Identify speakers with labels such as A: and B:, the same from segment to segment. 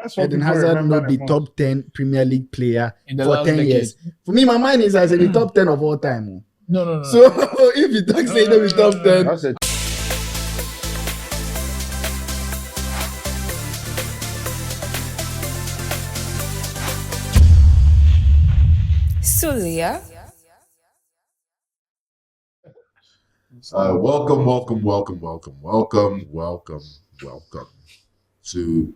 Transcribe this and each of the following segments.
A: That's what
B: Eden
A: people
B: Hazard
A: remember
B: not the
A: the
B: top 10 Premier League player
C: In the
B: for
C: last
B: 10
C: decade.
B: years. For me, my mind is as in the top 10 of all time.
C: No.
B: So if you talk say no, it's top 10.
A: That's a
D: Sulia.
E: Welcome to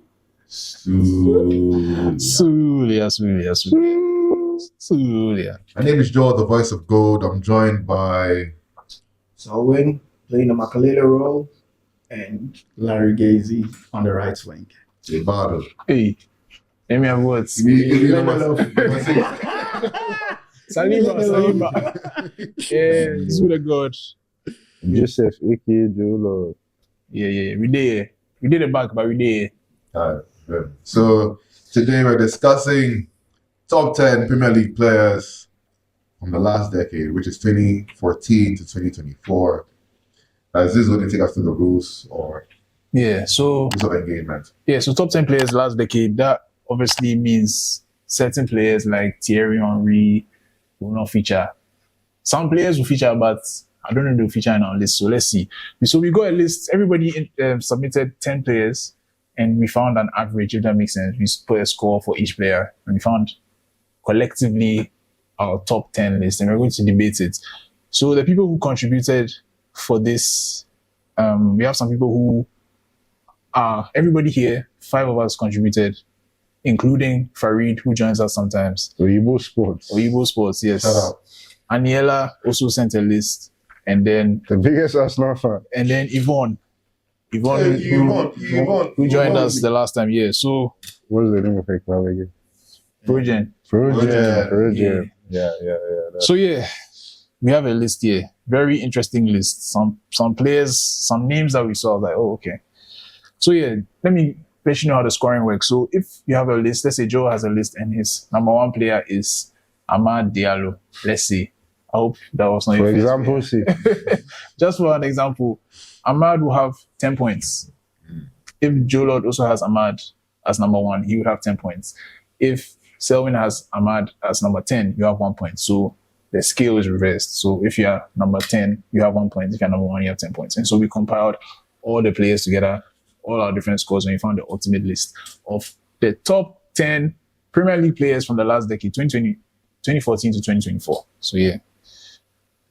C: Sulia.
E: My name is Joel, the voice of gold. I'm joined by
F: Owen playing the Makalele role, and
B: Larry Gazy on the right flank.
E: Ibado.
C: Hey, let me have words. Saliba. Yeah, Zu the God.
A: Joseph, aka Joel.
C: Yeah. We did it back, but we did.
E: So today we're discussing top 10 Premier League players from the last decade, which is 2014 to 2024. Is this going to take us to the rules or
C: So
E: rules of engagement?
C: so top 10 players last decade, that obviously means certain players like Thierry Henry will not feature. Some players will feature, but I don't know if they'll feature in our list. So let's see. So we got a list. Everybody submitted 10 players, and we found an average, if that makes sense. We put a score for each player, and we found collectively our top 10 list, and we're going to debate it. So the people who contributed for this, we have some people who are, everybody here, 5 of us contributed, including Farid, who joins us sometimes.
A: Oyibo Sports,
C: yes.
E: Shout out.
C: Aniela also sent a list, and then
A: the biggest Arsenal fan.
C: and then Yvonne,
E: Yvonne.
C: who joined us the last time. Yeah, so
A: What's the name of her club again?
C: Progen.
A: Progen. Yeah.
C: So yeah, we have a list here. Very interesting list. Some players, some names that we saw. Like, oh, okay. So yeah, let me let you know how the scoring works. So if you have a list, let's say Joe has a list and his number 1 player is Amad Diallo. Let's see. I hope that was not
A: For
C: your first
A: example,
C: player.
A: see.
C: Just for an example, Ahmad will have 10 points. If Joe Lord also has Ahmad as number 1, he would have 10 points. If Selwyn has Ahmad as number 10, you have 1 point. So the scale is reversed. So if you are number 10, you have 1 point. If you're number 1, you have 10 points. And so we compiled all the players together, all our different scores, and we found the ultimate list of the top 10 Premier League players from the last decade, 2014 to 2024. So yeah.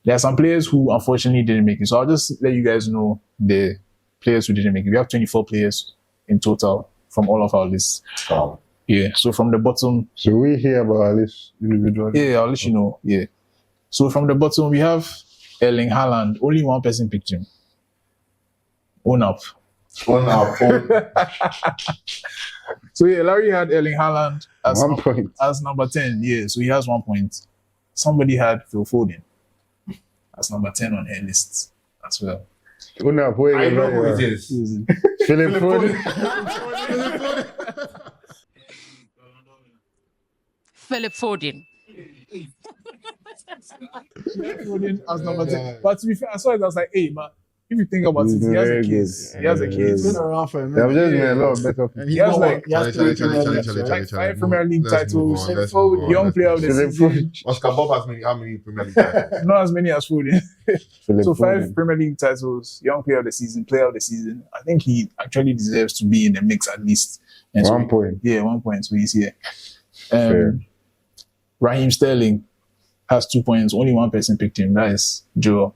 C: There are some players who unfortunately didn't make it. So I'll just let you guys know the players who didn't make it. We have 24 players in total from all of our lists. Yeah. So from the bottom.
A: So we hear about our list individually.
C: Yeah, I'll let you know. Yeah. So from the bottom, we have Erling Haaland. Only one person picked him. Own up. So yeah, Larry had Erling Haaland as
A: 1 point.
C: as number 10. Yeah, so he has 1 point. Somebody had Phil Foden as number 10 on her list as well.
E: I know who it is.
A: Philip Foden.
D: Philip Foden.
C: Foden as number 10. But to be fair, I saw it, I was like, hey, man, if you think about it, he has a case. He has a
B: He's
C: case.
B: been around for a
A: There have
B: minute.
A: just been a lot of better.
B: And
C: He has like-
B: he has
E: Charlie,
B: 3 Premier Leagues,
E: Charlie.
B: right?
C: 5 Premier League titles.
E: Let's move on.
C: Young player of the
A: Philip
C: season.
E: Oscar Bob has how many Premier League titles?
C: Not as many as Foden.
A: Philip
C: So 5
A: Foden.
C: Premier League titles, young player of the season, player of the season. I think he actually deserves to be in the mix at least. And so,
A: 1 point.
C: yeah, 1 point. So he's here.
A: Fair.
C: Raheem Sterling has 2 points. Only one person picked him. That is Joe.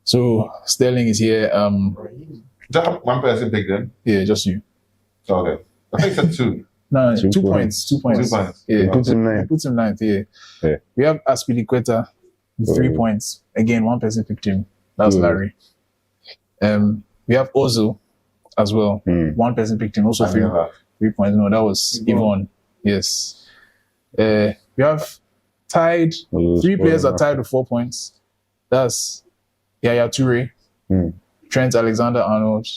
C: So Sterling is here.
E: Just 1 person picked them.
C: Yeah, just you.
E: Okay. I think it's 2.
C: No,
A: 2
C: 2
A: points.
C: 2 points.
E: 2 points.
C: Yeah,
A: Put him 9.
C: put him 9th. Yeah.
A: Yeah.
C: We have Aspilicueta with 3
A: Oh.
C: points. Again, one person picked him. That's
A: Good.
C: Larry. We have Ozil as well. One person picked him. Also 3 points. No, that was Yvonne. Yes. We have tied. 3 players are tied with 4 points. That's Yaya Toure, Trent Alexander-Arnold,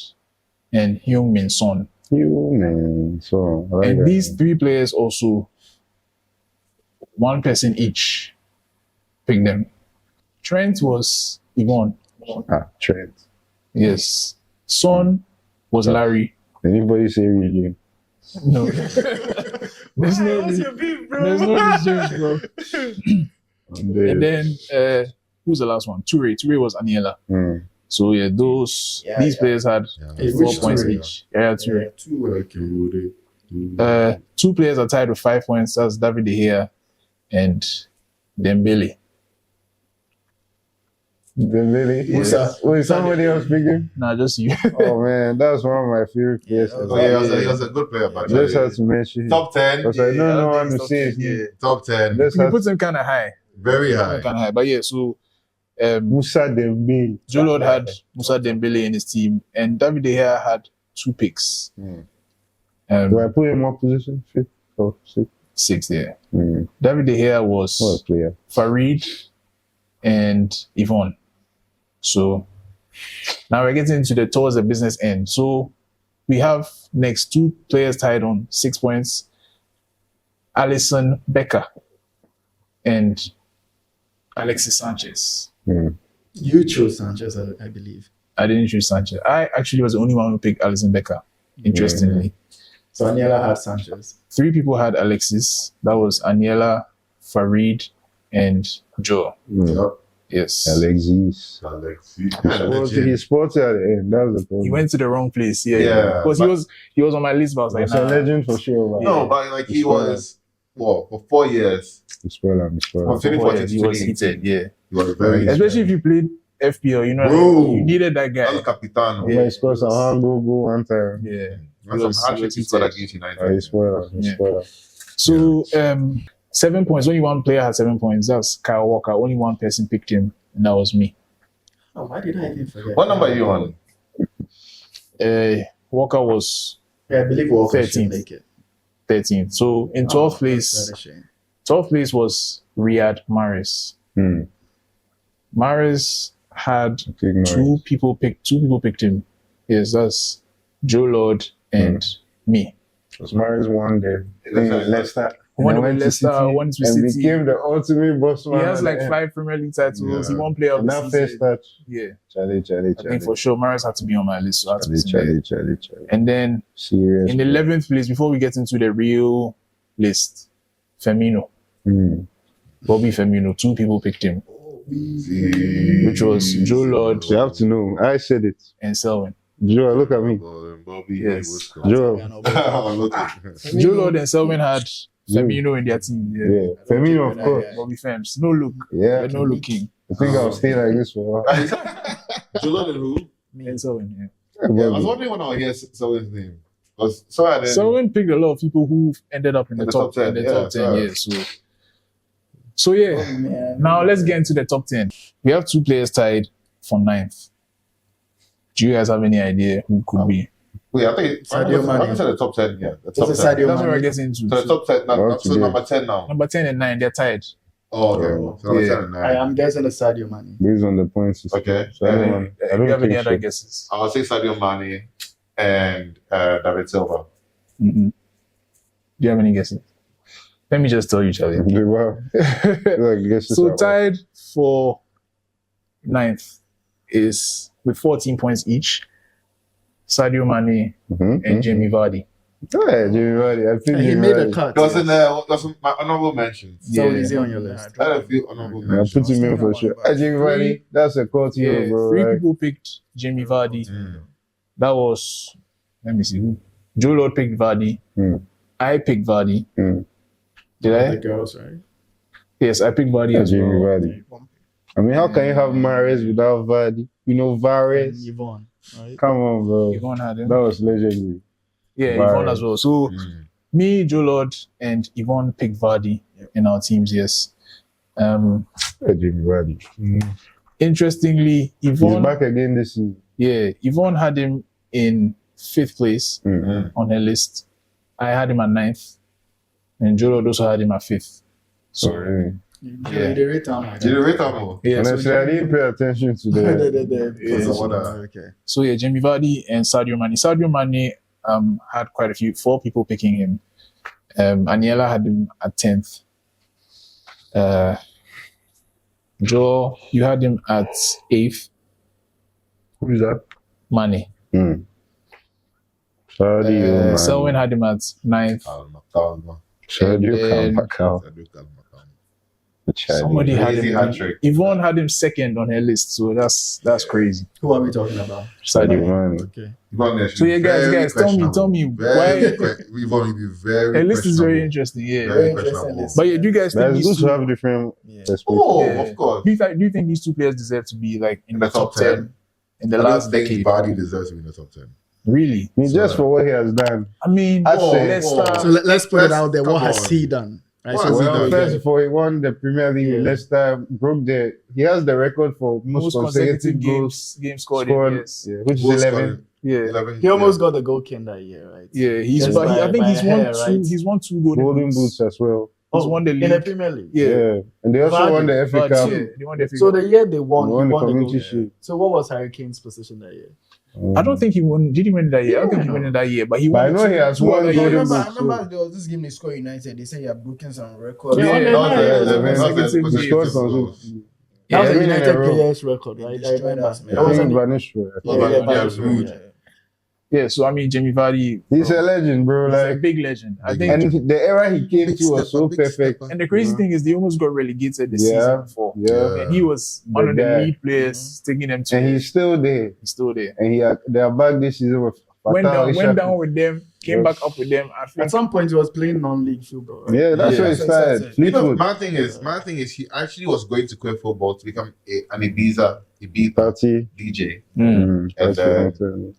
C: and Heung-min Son.
A: So, I like
C: And
A: that.
C: these 3 players also, 1 person each picked them. Trent was Yvonne.
A: Trent.
C: Yes. Son was Larry.
A: Anybody say Reggie?
C: No. There's no there's no reserves, bro. And then who's the last one? Toure. Toure was Aniela. So yeah, these players had
B: Hey,
C: 4
B: which
C: points
B: Toure?
C: each. Yeah, Toure.
E: Two.
C: Two players are tied with 5 points. That's David De Gea and Dembele.
A: Dembele.
B: Musa.
A: Wait, somebody else speaking?
C: Nah, just you.
A: Oh man, that's one of my favorite players.
B: Yeah,
E: Oh, yeah, he was a good player, but
A: Just had to mention him.
E: top 10.
A: Because I don't know how to
C: top
A: say
C: 10,
A: his name.
E: Top 10.
A: Just
C: We
A: had
C: put him kind of high.
E: Very high.
C: Kind of high. But yeah, so
A: Musa Dembele.
C: Joe Lord had Musa Dembele in his team, and David De Gea had 2 picks.
A: Do I put him in what position? Fifth or sixth?
C: 6 there.
A: What
C: David De Gea
A: a
C: was
A: player.
C: Farid and Yvonne. So now we're getting towards the business end. So we have next 2 players tied on 6 points. Alison Becker and Alexis Sanchez.
B: You chose Sanchez, I believe.
C: I didn't choose Sanchez. I actually was the only one who picked Alison Becker, interestingly.
B: So Aniela had Sanchez.
C: 3 people had Alexis. That was Aniela, Farid, and Joe.
E: Yep.
C: Yes.
A: Alexis.
E: Alexis.
A: He sported at the end. That was the problem.
C: He went to the wrong place. Yeah.
E: Yeah,
C: Because
E: but-
C: he was on my list, but I was like,
A: He's a
C: nah.
A: legend for sure.
E: No, but like he was, for 4 years,
A: You spoil him.
E: from 2014 to
C: He was
E: 2018,
C: heated, yeah.
E: he was very.
C: Especially if you played FPL, you know,
E: Bro.
C: you needed that guy.
E: El Capitano.
A: Yeah, he scored some hand goal one time.
C: Yeah.
E: And
C: He was-
E: some
C: he
E: hat-tricks
C: was
E: he scored
C: heated.
E: against United.
A: He spoiled him. He
C: Yeah.
A: spoiled him.
C: So 7 points. Only one player had 7 points. That's Kyle Walker. Only one person picked him, and that was me.
B: Oh, why did I even forget?
E: What number are you on?
C: Walker was
B: Yeah, I believe Walker should
C: 13th.
B: make it.
C: 13th. So in 12th place,
B: That's a shame.
C: 12th place was Riyad Mahrez. Mahrez had
A: Big noise.
C: two people picked him. Yes, that's Joe Lord and me.
A: Because Maris won the thing with Leicester.
C: One
A: And
C: with
A: went to
C: Leicester,
A: City
C: one to
A: and
C: City.
A: became the ultimate boss
C: He
A: man.
C: has
A: at
C: like
A: the end.
C: 5 Premier League titles.
E: Yeah.
C: He won Player of
A: And
C: the
A: that
C: Season.
A: first touch.
C: Yeah,
A: Charlie.
C: I think for sure Mahrez had to be on my list. So I had to put him there.
A: Charlie.
C: And then
A: Serious.
C: in 11th place, before we get into the real list, Firmino, Bobby Firmino. 2 people picked him, which was Joe Lord
A: You have to know. I said it.
C: and Selwyn.
A: Joe, look at me.
E: Bobby.
C: Yes.
A: Joe.
C: Joe Lord and Selwyn had Firmino in their team.
A: Yeah. Firmino, of course.
C: Bobby Fems. No look.
A: Yeah.
C: No looking.
A: I think I'll stay like this for a while.
E: Jolo and who?
C: Me and Selwyn, yeah.
E: Yeah, I was wondering when I would hear someone's name. Because
C: Selwyn picked a lot of people who ended up in the top 10.
E: yeah,
C: Top 10,
E: yeah.
C: yeah. So yeah.
B: Man.
C: Now let's get into the top 10. We have 2 players tied for 9th. Do you guys have any idea who could be?
E: Wait, I think
B: Sadio Mane.
E: I said the top 10, yeah. The
B: It's
E: top
B: a
E: 10.
B: Sadio
C: That's what we're
B: Mane.
C: getting into.
E: So the top 10, so number 10 now.
C: Number 10 and 9, they're tied.
E: Oh, okay. So number
C: Yeah.
E: 10 and 9.
B: I am guessing the Sadio Mane.
A: Based on the points.
E: Okay.
A: So everyone, I
C: Do
A: don't
C: you have any
A: think
C: other
A: so.
C: guesses?
E: I'll say Sadio Mane and David Silva.
C: Mm-mm. Do you have any guesses? Let me just tell you, Charlie.
A: Wow. Like, guess
C: So
A: this out.
C: tied for 9th is with 14 points each. Sadio Mane and Jamie Vardy.
A: Yeah, Jimmy Vardy. I think
B: He
A: Jimmy
B: made a
A: Vardy.
B: cut.
E: It was in that's my honorable mentions.
B: So
C: Yeah.
B: easy on your list.
E: I had a few honorable
A: I
E: mentions.
A: put him in for sure. Jimmy Vardy, that's a cult hero,
C: Yeah,
A: bro.
C: 3
A: Like,
C: people picked Jamie Vardy.
E: Mm.
C: That was, let me see who. Joe Lord picked Vardy. I picked Vardy.
A: Mm.
C: Did
B: The
C: I?
B: girls, right?
C: Yes, I picked Vardy as
A: Jimmy
C: well.
A: Vardy. I mean, how can you have Mahrez without Vardy? You know, Varez.
B: Yvonne, right?
A: Come on, bro.
C: Yvonne had him.
A: That was legendary.
C: Yeah,
A: Vardy.
C: Yvonne as well. So me, Joe Lord, and Yvonne picked Vardy in our teams, yes.
A: Yeah, Jimmy Vardy.
C: Interestingly,
A: He's
C: Yvonne,
A: back again this season.
C: yeah, Yvonne had him in 5th place on her list. I had him at 9th. And Joe Lord also had him at 5th. So,
A: Sorry.
C: Yeah.
B: They rate down like
E: Did you
B: that.
E: rate them?
C: yeah, so,
A: Honestly, I didn't pay attention to the.
B: Position.
E: Yeah.
B: Okay.
C: so yeah, Jamie Vardy and Sadio Mane. Sadio Mane had quite a few, 4 people picking him. Aniela had him at 10th. Joe, you had him at 8th.
A: Who's that?
C: Mane.
A: Sadio, man.
C: Selwyn had him at 9th.
E: Calma.
A: Sadio
C: And-
A: Kampakal.
C: Somebody had
E: Crazy
C: him.
E: hat-trick.
C: Yvonne had him second on her list, so that's crazy.
B: Who are we talking about?
C: Sadio.
A: Man.
B: Okay.
C: So yeah, guys, tell me why
E: We've only been very.
C: her list is very
E: questionable.
C: interesting. Yeah,
E: Very
B: interesting
E: questionable.
B: list.
C: but yeah, do you guys think
A: That's
C: these
A: good to
C: two?
A: have different
B: Yeah.
A: perspectives.
E: Oh,
C: Yeah.
E: of course.
C: Do you think these two players deserve to be like in the top 10 in the
E: I
C: last
E: don't think
C: decade?
E: Vardy deserves to be in the top 10.
C: Really?
A: I mean, just for what he has done.
C: I mean,
A: I'd say-
C: Leicester.
B: So let's put it out there. What
E: Come
B: has
E: on.
B: he done? Right.
E: What
B: So
E: has he
A: Well,
E: done?
A: first of all, he won the Premier League with
B: Yeah.
A: Leicester, he has the record for most consecutive goals
C: games scored.
A: scored,
C: Yes.
A: yeah, which is
E: Goal
A: 11.
E: scoring,
C: Yeah.
E: 11.
B: he almost got the goal king that year, right?
C: Yeah, he's
B: Just
C: but
B: by-
C: I think
B: by
C: he's
B: a
C: won
B: hair,
C: two.
B: right?
C: He's won two golden
A: Boots as well.
C: He's won the
B: in the
C: league.
B: Premier League.
C: Yeah.
A: And they also
B: Vardy,
A: won the FA
C: But,
A: Cup.
C: yeah, they won the FA
B: So
C: Cup.
B: the year they won,
A: He
B: he
A: won the
B: won the
A: Community
B: goal.
A: Shield.
B: So what was Harry Kane's position that year?
C: I don't think he won. Did he win that year? I don't think he won in that year, but he
A: But
C: won.
A: I know he has
C: two
A: won
C: other
A: golden
C: years.
A: boots.
F: I remember there was this game they scored United. They say you have broken some records.
B: Yeah,
C: Yeah,
B: on the
C: that
B: night,
E: was
B: yeah,
E: the-
B: yeah,
E: that was the-
C: consecutive
E: consecutive
A: He scored
C: games.
A: some-
E: goals.
B: That was
A: Yeah,
B: a
A: in a
B: United
A: row.
B: players record,
F: They
B: right? I
F: destroyed
B: remember.
F: us, man.
B: That was
A: I
B: a
A: think Van Nistelrooy.
B: yeah,
E: Yeah,
B: Van
E: rude.
B: Nistelrooy,
C: Yeah, so I mean, Jamie Vardy,
A: He's a legend, bro.
C: he's a
A: Like,
C: big legend. I
E: Big
C: think.
A: and the era he came to was so perfect.
C: And the crazy thing is, they almost got relegated the
A: Yeah.
C: season before.
A: Yeah,
C: And he was one of the
A: guy.
C: lead players, taking them to.
A: and he's still there.
C: he's still there.
A: And they are back this season with
C: Went
A: Fatal
C: down with them, came
A: Yes.
C: back up with them. I
B: At
C: think.
B: some point, he was playing non-league football. Right?
A: Yeah, that's
C: Yeah.
A: where he started.
F: That's it.
A: Fleetwood
E: My thing is, he actually was going to quit football to become an Ibiza
A: party.
E: DJ.
C: Mm.
E: And,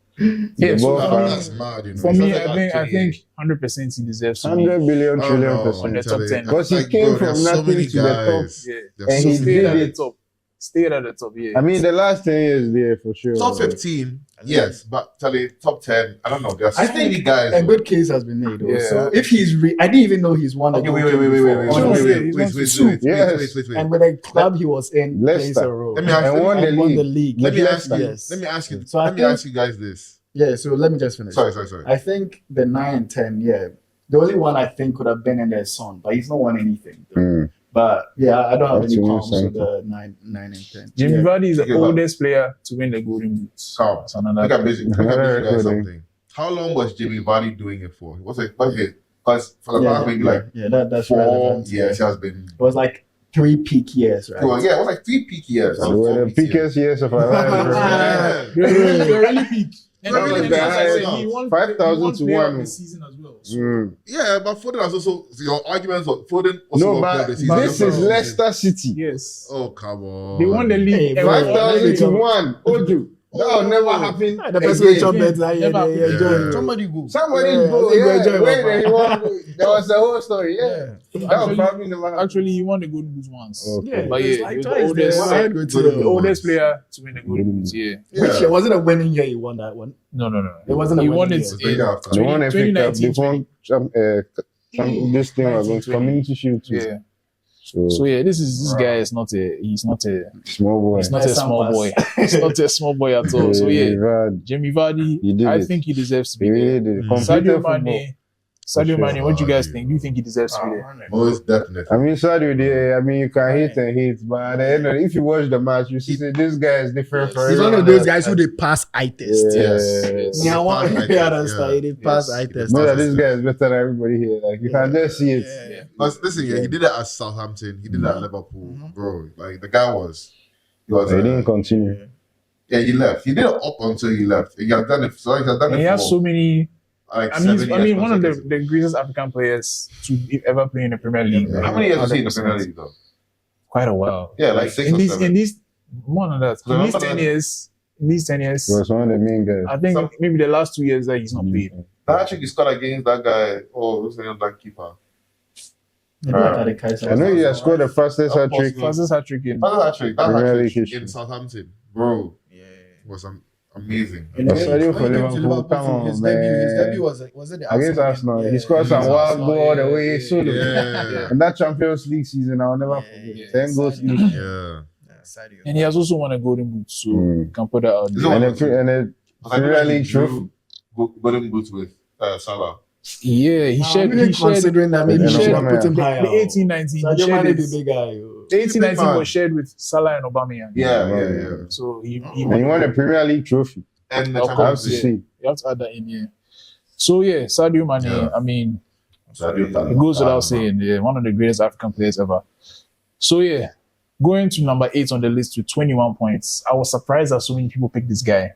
C: Yeah,
A: The
C: so
A: ball
C: I
A: fast.
C: mean,
E: That's mad, you know.
C: for
E: He
C: me,
E: started at
C: I
E: 28.
C: think 100% he deserves to be.
A: 100 billion
E: Oh,
A: trillion
E: no,
A: percent.
C: On the
E: I'm
C: top
E: telling
C: 10.
E: you.
A: Because he
E: Like,
A: came
E: bro,
A: from
E: there's so
A: nothing
E: many
A: to the top.
E: guys.
C: Yeah.
E: There's
A: And
E: so
A: he
E: many
C: Stayed
A: did
C: at the
A: it.
C: top. Stayed at the top. Yeah.
A: I mean, the last 10 years there for sure.
E: Top 15, yes, but tell you, top 10, I don't know. There's so
B: I think
E: many guys.
B: A good case has been made. Though.
C: Yeah.
B: So if he's, I didn't even know he's won.
E: Okay,
B: a
E: wait,
B: goal
E: wait,
B: king
E: wait,
B: before.
E: wait,
B: Honestly,
A: Yes.
B: and with a club he was in, plays
A: Leicester.
B: a role.
E: Let me ask
A: And
E: you.
A: won
B: and
A: the
B: won the
A: league.
B: league.
E: Let me
A: With
E: ask you.
B: Yes.
E: Let me ask you.
B: So I
E: Let me
B: think-
E: ask you guys this.
B: Yeah. So let me just finish.
E: Sorry.
B: I think the 9 and 10. Yeah, the only one I think could have been in their son, but he's not won anything. though.
A: Mm.
B: But yeah, I don't have
A: That's
B: any
A: what
B: problems
A: I'm
B: with the 9 and 10.
C: Jimmy
B: Yeah.
C: Vardy is the
E: Okay, but-
C: oldest player to win the Golden Boots.
E: Calm.
C: That's another
E: Look at
C: thing.
E: busy. Look at busy guys
A: Recording.
E: something. How long was Jimmy Vardy doing it for? What's it? Because for the
B: Yeah,
E: past maybe
B: yeah,
E: like
B: yeah, that's
E: 4
B: relevant.
E: years, he has been.
B: It was like 3 peak years, right?
E: Well, yeah, it was like 3 peak years.
A: They were the peakest years of our lives. bro.
E: Yeah.
C: They're really peak. And
E: They're really
C: then,
E: big.
C: as I said, he won
A: 5,000 to
C: player of
A: 1.
C: the season as well. So,
A: Mm.
E: Yeah, but Foden has also your arguments. Foden also
A: No,
E: won player
A: but
E: of the season.
A: this is Leicester City.
C: yes.
E: Oh come on!
C: They won the league.
B: Hey,
C: and
B: bro.
C: won
A: 5,000 to
C: the league.
A: 1. Oju. That will never happen.
B: The person who
A: again.
B: chop better, yeah,
C: Never.
B: yeah,
E: Yeah.
F: Somebody go.
A: Somebody
B: Yeah,
A: go.
B: I think
A: Yeah,
B: we're enjoying
A: wait,
B: our
A: he won. There was a whole story. Yeah. That will
C: Actually-
A: probably never happen.
C: Actually, he won the Golden Boots once.
A: Okay.
B: Yeah,
C: But
B: it's
C: yeah,
B: like
C: he was the
B: twice
C: oldest,
B: there. Why go to
C: the oldest player to win the Golden Boots. Yeah.
B: Which year? Wasn't a winning year he won that one?
C: No.
B: It wasn't a
C: He won
B: winning
C: it
B: year.
E: It's big after.
A: They won FA Cup. They
C: 2019-20.
A: won this thing was
C: 19-20.
A: Community Shield too.
C: Yeah.
A: So,
C: So yeah, this guy is not he's not a
A: small boy.
C: he's not a small boy. He's not a small boy at all. So yeah,
A: Rad.
C: Jamie Vardy,
A: He did
C: I
A: it.
C: think he deserves to be
A: He
C: there.
A: really did it. Completed
C: Sadio
A: football.
C: Mane, Sadio
A: For sure.
C: Mane, what do you guys think? Do you think he deserves to be there?
E: Most definitely.
A: I mean, Sadio, I mean, you can hate and hate, but at the end of it, if you watch the match, you see that this guy is different from
B: He's one
A: everyone
B: of those
A: else.
B: guys who they pass eye test.
C: Yes.
B: Yeah, one
E: Pass eye
B: yeah,
E: test,
B: understand. They pass
C: Yes.
B: eye test.
A: Know that this guy is better than everybody here. Like, you can just see it.
C: Yeah.
E: Because listen, yeah, he did it at Southampton. He did it at Liverpool, bro. Like the guy was, he was.
A: He didn't continue.
E: Yeah, he left. He did it up until he left. He has done it. So he has done
C: And
E: it
C: he has
E: for
C: so many.
E: like
C: I mean,
E: 7
C: I mean,
E: years
C: one of
E: consecutive.
C: the greatest African players to ever play in the Premier League.
E: How many years has he in the
C: 100%.
E: Premier League though?
C: Quite a while.
E: Yeah, like 6
C: in
E: or
C: these
E: 7.
C: in these more than that.
E: So
C: In these
E: remember
C: 10
E: that-
C: years. In these 10 years,
A: He was one of the main guys.
C: I think
E: Some-
C: maybe the last 2 years that he's not played.
E: That actually scored against that guy. Oh, what's the name of that keeper?
A: I know he has scored the fastest hat trick.
C: Fastest hat trick in.
E: That hat-trick, that
A: Premier
E: hat-trick
A: League history.
E: in Southampton, bro, was amazing.
F: And
A: Oh,
F: then
A: Sadio
F: when
A: for
F: he came to
A: Liverpool, come on,
F: his
A: man.
F: debut was it the
A: Against Arsenal. He scored some
E: Yeah.
A: wild goal all the way solo.
E: Yeah,
A: And that Champions League season, I'll never forget.
F: Yeah.
A: 10 goals each.
E: yeah.
F: Sadio.
C: And he has also won a Golden Boot, so
A: Mm.
C: you can put that out
E: Is it
C: there.
E: one-
A: And the Premier League trophy.
E: Golden boots with Salah.
C: Yeah, he shared.
B: Really
C: He shared.
B: considering that maybe
A: And
B: you should
A: Obama,
B: have put him
C: The
B: higher.
C: 18-19, he
B: Sadio
C: shared
B: Mane the
C: it.
B: big guy. yo.
C: The 18-19
E: man.
C: was shared with Salah and Aubameyang.
E: Yeah.
C: So he
A: And he won the Premier League trophy.
E: And the
C: Of
A: I have
E: Champions
A: to
E: League.
A: see.
C: You have to add that in here. So yeah, Sadio Mane.
E: Yeah.
C: I mean,
E: Sadio
C: it
E: Talent.
C: goes without saying, yeah, one of the greatest African players ever. So yeah, going to number 8 on the list with 21 points. I was surprised that so many people picked this guy,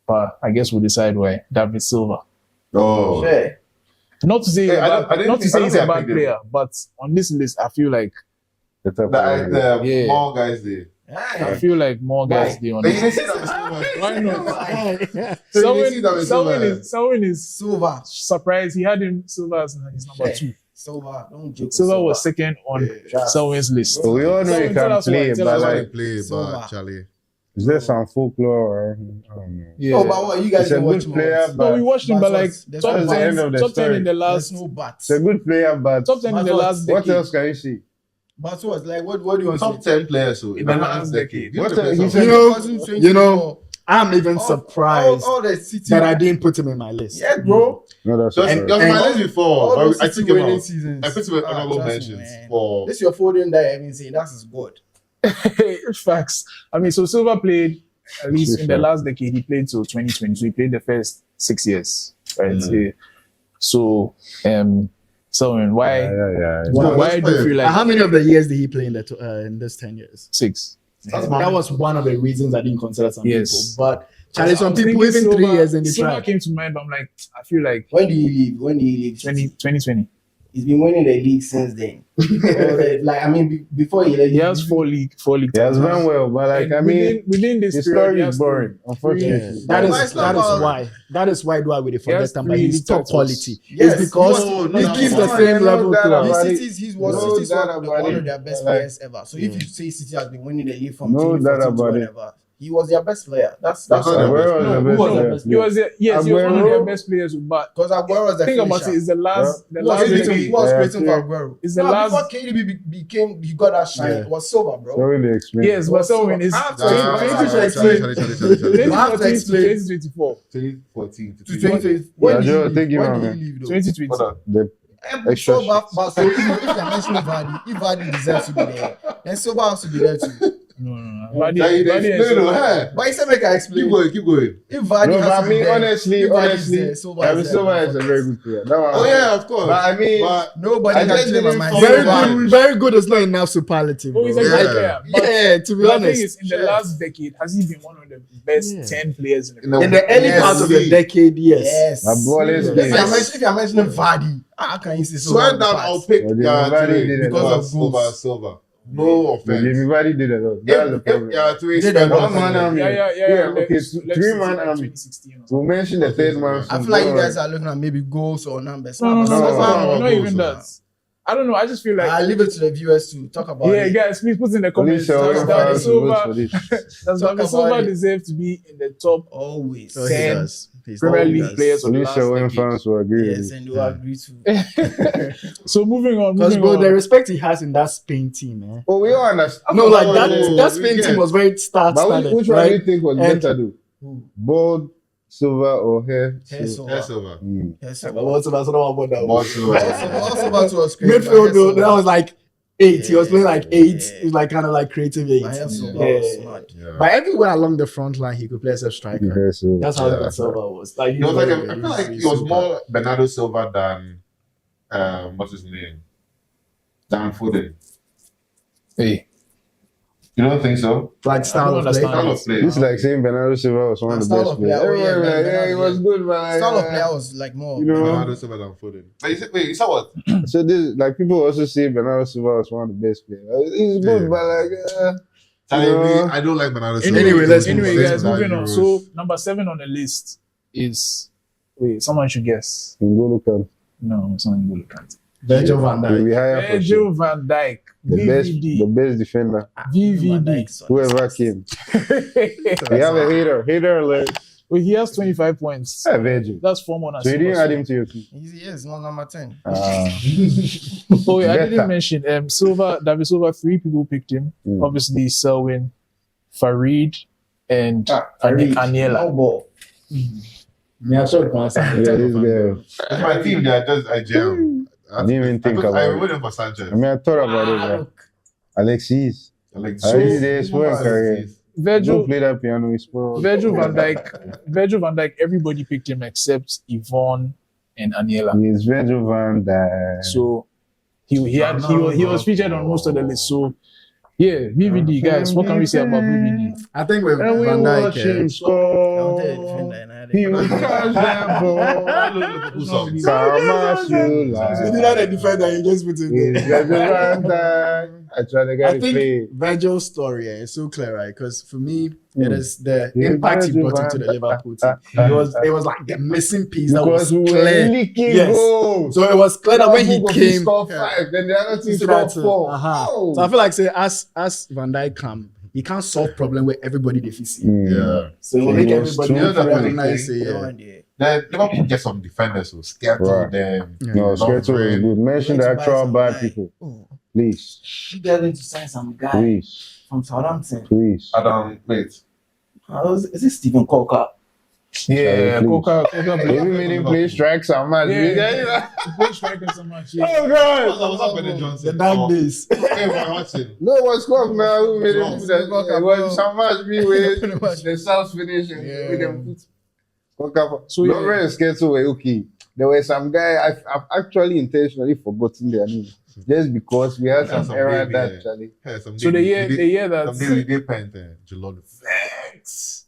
C: but I guess we'll decide why. David Silva.
E: Oh,
B: Sure.
C: Not to say,
E: Hey, I didn't
C: not to
E: think-
C: say
E: I
C: he's
E: don't
C: a
E: think I
C: bad
E: picked him.
C: player, but on this list, I feel like
A: The top
E: the
C: Yeah.
E: more guys there.
C: I feel like more guys there on
E: They
C: this.
E: didn't see that Silva.
C: Why not?
E: So you see that Silva.
C: Someone is
F: Silva.
C: surprised. He had him Silva as his number 2.
F: Silva. Don't joke. with
C: Silva was second on Selwyn's list.
A: So we all know he
C: Tell
A: can
C: us why,
A: play,
C: tell
A: but
C: us why.
A: like,
E: Play,
F: Silva.
E: but Charlie.
A: is there some folklore? Or, I don't know.
C: Yeah.
F: Oh, but what you guys
A: He's a
F: don't watch
A: good player,
F: more.
C: No, we watched him, but like
F: There's
C: top
F: no
A: the end
C: 10,
A: of the
C: top 10 in
A: story.
C: the
F: There's
C: last,
F: no bats.
A: He's a good player, but
C: top 10 in the
F: But
C: last
A: what
C: decade.
A: else can you see?
F: But what? Like, what do you want
E: Top
F: to say?
E: 10 players so in
C: the
E: the
C: last
E: last
C: decade.
E: decade.
A: What
E: What
A: he
E: the
A: said-
B: You know, I'm even surprised
F: All the city.
B: that I didn't put him in my list.
F: Yeah, bro.
A: No, that's
E: So
A: not
E: it was
A: correct.
E: on my
B: and-
E: list before.
F: All those
E: I
F: city
E: took him
F: winning
E: out.
F: seasons.
E: I put him with honorable
F: trust me,
E: mentions
F: man.
E: for.
F: This your Foden that I've been saying. That's his god.
C: Facts. I mean, so Silva played at least in the last decade. He played till 2020. So he played the first 6 years, right? Yeah. So, Selwyn, why?
A: Yeah.
C: Why do you feel like
B: How many of the years did he play in this 10 years?
C: 6?
E: That's
B: That was one of the reasons I didn't consider some
C: Yes.
B: people. But Charlie, some
C: I'm
B: people
C: thinking
B: even
C: Silva-
B: 3 years in the
C: Silva
B: track.
C: came to mind, but I'm like, I feel like
F: When do you leave?
C: 2020.
F: He's been winning the league since then. Like, I mean, before he left,
C: He has four league
A: He has
C: titles.
A: done well, but like,
C: And
A: I mean,
C: within this
A: his
C: period,
A: story
C: he
A: is
C: has
A: boring, unfortunately.
B: That
F: But
B: is
F: it's not about-
B: why do I really
C: He
B: forget
C: has
B: them? But
C: 3
B: he's
C: league
B: top
C: titles.
B: quality.
F: Yes,
B: It's because
E: no,
B: he
E: no,
B: keeps
E: no,
B: the
E: no,
B: same
A: no,
B: level
A: that
B: to
A: about
B: us.
A: it.
F: City's
A: No
F: City's
A: doubt
F: one
A: about
F: of
A: it.
F: their best
A: Like,
F: players ever. So if you say City has been winning the league from
A: No doubt
F: 2014 to
A: about it.
F: whenever, he was their best player. That's
E: That's not
A: Aguero was
B: No,
A: the
B: who
A: best
B: was the
A: player.
B: best
C: He was he was one of
A: Aguero-
C: their best players, but
F: because Aguero was the
C: think about
F: finisher.
C: it. It's the last,
F: Who was
C: decade.
F: creating, who was
A: Yeah,
F: creating
A: yeah.
F: for Aguero?
C: It's the
F: No,
C: last-
F: before KDB became, he got that shine.
B: Yeah.
F: It was Silva, bro.
A: So really explain.
C: Yes, but Selwyn is
F: I have to
E: Charlie,
F: explain.
E: Charlie,
F: Charlie,
E: Charlie,
F: Charlie,
E: Charlie, Charlie, Charlie.
C: 2014
F: have to
C: to
F: explain.
C: 2024.
E: 2014 to
F: To
E: 2020.
F: 2020. When
A: Yeah,
F: did
A: Joe,
F: he
A: take
F: leave?
A: him
F: When
A: out,
F: did
A: man.
F: he leave, though?
C: 2020.
E: Hold on.
A: The
F: And
A: Extra
F: Silva, but so if you're mentioning Vardy, if Vardy deserves to be there, then Silva has to be there too.
C: No.
E: Now you
C: Vardy
E: explain,
C: is-
E: no, hey.
F: But he said, make I explain.
E: Keep going.
F: If Vardy
A: no,
F: has
A: but
F: to
A: I
F: be
A: mean,
F: there,
A: honestly,
F: if Vardy is there, Silva
A: David
F: is there.
A: Silva is a very good player. That one,
E: Oh yeah, of course.
A: But I mean,
E: But
F: Nobody
A: I
F: can
A: just
F: claim
A: didn't
F: a man.
A: follow
B: Very
A: Silva.
B: good, very good is not enough superlative.
C: Oh, he's a
B: bro.
C: great
E: Yeah.
C: player. But
B: Yeah, to be
C: the thing
B: honest.
C: is, in the last decade, has he been one of the best 10 players in the
B: In the early
F: Yes.
B: part of the decade, yes.
F: Yes.
A: a ball is
B: Yes.
A: game.
F: If you're mentioning Vardy, how can you say so?
E: swear down, I'll pick
A: Well, Vardy did a
E: because
A: lot.
E: of Silva. No offense.
A: Everybody did a lot. That's the problem.
E: Toure
F: Did a
E: spent
F: lot.
A: One man army.
C: Yeah.
A: Okay,
C: Let's
A: 3-man
C: say
A: army.
C: 2016 or
A: We'll
C: something.
A: mention the third man.
F: I feel like you guys are looking at maybe goals or numbers.
C: No,
A: No,
C: not even that. I don't know. I just feel like
F: I leave it to the viewers to talk about
C: yeah,
F: it.
C: guys, please put in the comments.
A: Alicia,
C: Does
A: when
C: David
A: fans will vote
C: Silva,
A: for this.
C: does
F: Talk
C: David
F: about
C: Silva
F: it.
C: deserve to be in the top
F: Always.
B: Oh, he
C: 10
B: does. He's
C: Premier
B: always
C: League
B: does.
C: players of the last
A: Alicia, when
C: decade?
A: fans will agree with
F: Yes,
A: this.
F: and you agree to.
C: So moving on,
B: Because
C: moving
B: bro,
C: on.
B: the respect he has in that Spain team, man.
A: Oh, we all understand.
B: No, like
E: Oh,
B: that Spain
E: we
B: team
E: get-
B: was very star-studded,
A: Which one do you
B: right?
A: think was
B: And-
A: better, though?
F: Who?
A: Bold, silver, or hair?
F: Hair Silva.
E: Yes, Silva.
F: Hair
B: But
F: Silva.
B: what's about that?
E: More Silva.
F: Also about was crazy.
B: Midfield though, that was like 8. He was playing like 8.
F: Yeah.
B: He was like kind of like creative 8.
F: My Hair Silva
B: Yeah.
F: was mad.
E: Yeah.
B: But everywhere along the front line, he could play as a striker.
A: Hair silver.
B: That's how
E: Yeah.
B: Silva was. Like,
E: He was like
B: very
E: I
B: good.
E: feel like he was more Bernardo Silva than what's his name? Dan Foden.
C: Hey,
E: You don't think so?
B: like style of
C: I don't
B: play.
C: understand.
E: Style of play.
A: It's like saying Bernardo Silva was one of the
F: Style
A: best
F: of player,
A: players.
F: oh, yeah,
A: Everyone was like,
F: Bernardo,
A: yeah, he was good, but like,
F: Style of player was like more.
A: You know,
E: Bernardo Silva than Foden. Wait, you saw what?
A: so this, like, people also say Bernardo Silva was one of the best players. He's good,
E: Yeah.
A: but like,
E: Telling me,
A: Yeah.
E: I don't like Bernardo Silva.
B: Anyway, let's move
C: anyway,
B: on.
C: guys, moving on.
E: Euros.
C: So number 7 on the list is someone should guess.
A: N'Golo Kante.
C: No, it's not N'Golo Kante.
B: Virgil van Dijk.
A: We hire for sure.
C: Virgil van Dijk,
A: The
C: VVD,
A: best defender,
C: VVD.
A: whoever came. We have a hater alert.
C: Well, he has 25 points.
A: Yeah, Virgil.
C: That's 4 more than
A: So you didn't
C: Silva.
A: add him to your team.
F: He is not number 10.
C: Oh, yeah, I
A: Better.
C: didn't mention David Silva. 3 people picked him.
A: Mm.
C: Obviously, Selwyn, Farid, and
F: Farid.
C: Aniela.
F: No ball.
B: Yeah, sure.
A: Yeah, this guy.
E: It's my team that does I jam.
A: I didn't even think about
E: I
A: it.
E: waited for Sanchez.
A: I mean, I thought about it, bro. Alexis.
E: Like,
A: I really did spoil career. Don't
C: Virgil,
A: play that piano, he spoiled.
C: Virgil van Dijk, everybody picked him except Yvonne and Aniela.
A: He's Virgil van Dijk.
C: So he was featured on most of the list. So yeah, VVD guys, what can we say about VVD?
B: I think with
A: And we
B: Van
A: watch
B: Dijk,
A: him score. He will catch that ball. Kamasula.
B: you did not defend that, you just put it
A: He's
B: there.
A: Virgil van Dijk. I try to get
B: I
A: it played.
B: think Virgil's story is so clear, right? Because for me, it is the impact he brought into the Liverpool team. It was like the missing piece that was
A: Because we were
B: clear.
A: leaking
B: Yes.
A: goals.
B: So it was clear that when he
A: Liverpool
B: came,
A: scored 5, then the other team scored 4. Oh.
B: So I feel like say as Van Dijk come, he can't solve problem with everybody deficit.
E: Yeah.
B: So he will make
A: He was
B: everybody
E: too
B: recognize
E: funny.
B: it. Yeah.
E: Then Liverpool get some defenders who scared
A: Right.
E: them.
A: No, Skirtle is good. Mention the actual bad people. Please.
G: She got to sign some guy
A: Please.
G: from Southampton.
A: Please.
E: Adam, wait.
G: Is it Stephen Coker?
C: Yeah,
A: Please.
C: Coca
A: Maybe made him play strikes and match.
C: play striker so much. Yeah.
A: Oh God!
E: What's up, Benny Johnson?
B: The dark days.
E: Hey, man, what's it?
A: No, it was Cook, man. Who made him do that? It was some match me with
B: Pretty much.
A: the South finish and
B: Yeah.
A: with them put Cook.
C: So,
A: So
C: yeah.
A: Lauren and Sketso were okay. There were some guy I've actually intentionally forgotten their name just because we had
E: Yeah,
A: some
E: some
A: error
E: baby,
A: that
E: yeah.
A: Charlie.
E: Hey, some
C: So the year that
E: some day we did paint Jelon Vex.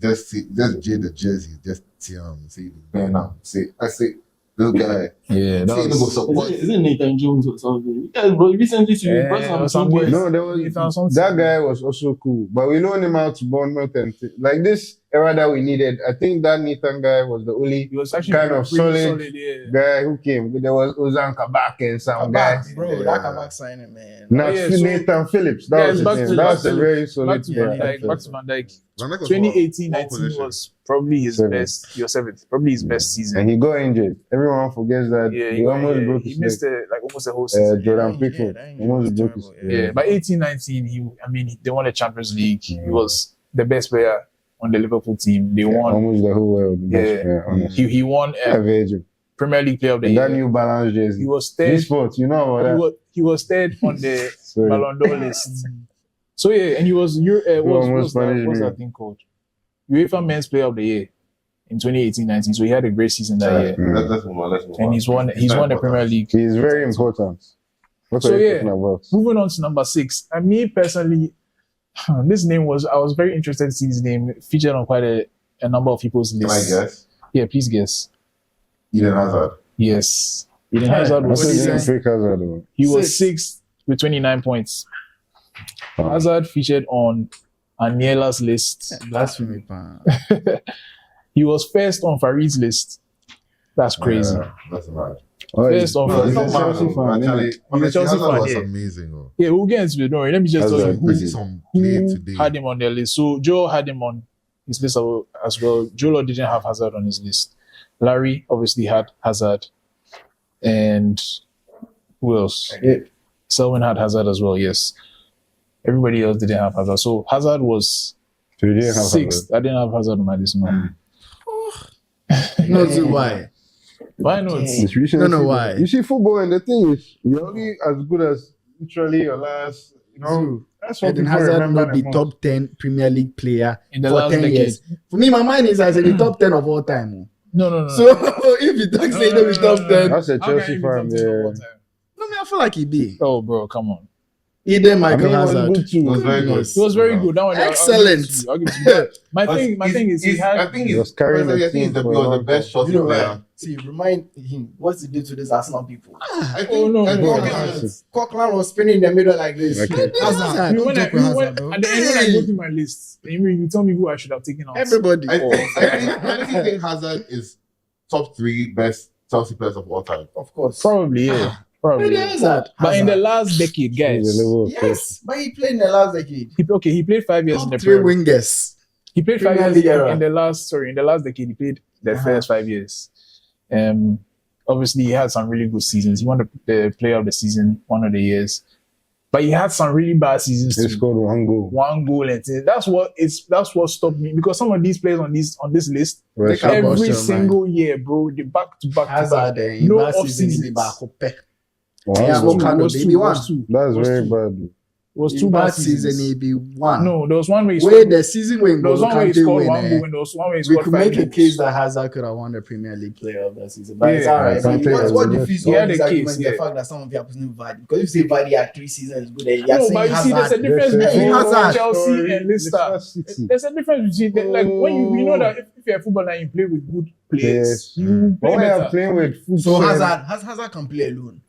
E: just J the jersey, just see Ben out. See, I say this guy.
C: yeah,
E: See him go support.
G: Is it Nathan Jones or something? Yeah, bro, recently she brought some boys.
A: No, there was that guy was also cool, but we loaned him out to Bournemouth and like this era that we needed. I think that Nathan guy was the only
C: he was actually
A: kind of
C: pretty
A: solid
C: yeah.
A: guy who came. There was Ozan Kabak and some guy.
B: Bro,
E: Yeah.
B: that Kabak signing, man.
A: Not
C: yeah, so-
A: Nathan Phillips. That
C: Yeah,
A: was his
C: back
A: name.
C: to-
A: That
C: back
A: was a
C: to-
A: very
C: Back
A: solid
C: to Van
A: guy.
C: Dijk. Back to Van Dijk.
E: Van Dijk was
C: 2018-19
E: position.
C: was probably his
A: Seventh.
C: best. Your seventh, probably his best season.
A: And he got injured. Everyone forgets that
C: Yeah,
A: he almost broke
C: he
A: his
C: missed
A: leg.
C: like almost the whole season.
A: Jordan
B: Yeah,
A: Pickford
B: that ain't
A: almost broke his
B: terrible,
A: leg.
C: Yeah, by 18-19, they won the Champions League. He was the best player on the Liverpool team. They won.
A: Almost the whole world.
C: Yeah.
A: Honestly.
C: He won
A: Virgil.
C: Premier League Player of the
A: And that
C: Year.
A: New Balance jersey.
C: He was
A: This
C: third.
A: sport, you know about that.
C: He was third on the
A: Sorry.
C: Ballon d'Or list. So yeah, and he was
A: almost punished
C: what's
A: me.
C: that thing called? UEFA Men's Player of the Year in 2018-19. So he had a great season that year,
E: Let's move on.
C: and he's won the Premier League.
A: He's very important. What
C: So,
A: are you
C: yeah.
A: talking about?
C: Moving on to number 6. And me personally, this name I was very interested to see this name featured on quite a number of people's
E: Can I
C: lists.
E: guess?
C: Yeah, please guess.
E: Eden Hazard.
C: Yes. Eden Hazard
A: What's
C: was
A: his name?
C: sixth.
A: Fake Hazard, though.
C: He was sixth with 29 points.
A: Oh.
C: Hazard featured on Aniela's list.
B: Blasphemy, man.
C: He was first on Farid's list. That's crazy.
E: Yeah, that's bad.
A: Oh,
C: First of all,
E: He's
A: he's
E: not
A: a
E: bad,
A: Chelsea
E: though.
A: fan.
E: Actually,
A: innit?
E: honestly,
C: Chelsea
E: Hazard
C: fan,
E: was
C: yeah.
E: amazing. Though.
C: Yeah, we'll get into it. Don't worry. Let me just tell you
A: Hazard.
E: We see
C: who
E: some play today.
C: had him on their list. So Joe had him on his list as well. Joe didn't have Hazard on his list. Larry obviously had Hazard. And who else? Selwyn had Hazard as well, yes. Everybody else didn't have Hazard. So Hazard was
A: So you didn't have
C: sixth. I didn't have Hazard on my list. No.
B: No, see why.
C: Why not?
A: Hazard. You should
B: Don't know
A: see
B: why.
A: that. You see, football, and the thing is, you're only as good as literally your last, that's what
B: Eden
A: people
B: Hazard
A: remember
B: not the
A: most.
B: top 10 Premier League player
C: In the
B: for
C: last
B: 10
C: decade.
B: years. For me, my mind is as in the top 10 of all time. Oh.
C: No.
B: So if you talk say no, the top 10.
A: That's a
C: How can
A: Chelsea
C: you be
A: fan,
C: top 10 of all
A: yeah.
C: time?
B: No, me, I feel like he be.
C: Oh, bro, come on.
B: Eden
A: I mean,
B: Michael
A: he was
B: Hazard.
A: good too.
E: It was very good.
C: He was very good. That one,
B: Excellent.
C: I'll give it to you. My thing is, he
E: I
C: had.
E: think
A: He was carrying the
E: I think he's
A: team
E: the,
A: for
E: he
A: a
E: was the
A: long
E: best
A: time.
E: shot
B: You know,
E: player.
B: See, remind him what's he did to this Arsenal people.
E: I think,
C: Oh, no,
E: I
C: no,
E: think
C: no.
E: Hazard-
B: Coquelin was spinning in the middle like this.
A: Okay.
B: Hazard.
C: You know,
F: Don't joke with Hazard, bro.
C: at the end when I go through my list, you tell me who I should have taken out.
B: Everybody.
E: I think Hazard is top 3 best Chelsea players of all time.
B: Of course.
C: Probably, yeah. Probably.
B: Eden Hazard.
C: But in the last decade,
A: He's
C: guys,
A: a level of
B: Yes, but he played in the last decade.
C: he played 5 years in
B: Top
C: the
B: 3
C: Premier.
B: wingers.
C: He played 5
B: Premier
C: years
B: League era.
C: in the last decade. He played the first 5 years. Obviously, he had some really good seasons. He won the Player of the Season one of the years, but he had some really bad seasons
A: He
C: too.
A: scored one goal.
C: One goal and things. That's what stopped me, because some of these players on this list
A: Well,
B: They can't
A: sure.
B: boss
C: every
B: you,
C: single year, bro, the back to back.
B: Hazard in
C: No
B: last season
C: off-seasons.
B: in the back.
A: Wow.
B: Yeah,
C: It
B: go Kano,
C: was
B: baby
C: two,
B: one.
C: was two.
A: That's
C: Was
A: very
C: two.
A: bad.
C: was
F: In
C: two bad
F: bad season,
C: seasons.
F: he be one.
C: No, there was one where he
F: Where
C: scored.
F: the season when
C: There was one where he
F: Kante
C: scored
F: win,
C: one
F: eh,
C: goal, and there was one where he
F: we
C: scored
F: could
C: 5
F: make a
C: goals.
F: case that Hazard could have won the Premier League Player of that season. But it's
C: Yeah.
F: alright. But
A: Kante was
F: what
A: the
F: defeats
C: best. He
F: all
C: had
F: these
C: a
F: arguments
C: case,
F: the
C: yeah.
F: fact that some of you are putting Vardy. Because if you say Vardy had 3 seasons good, then you're
C: No,
F: saying
C: but you see, there's a
F: Hazard.
C: difference
A: There's a
C: between
F: whole
C: Chelsea
A: story,
C: and Leicester.
A: Leicester City.
C: There's a difference between like when you know that if you're a footballer and you play with good players,
A: Yes.
C: you play
A: But when
C: better.
A: you're playing with football,
F: So Hazard can play alone.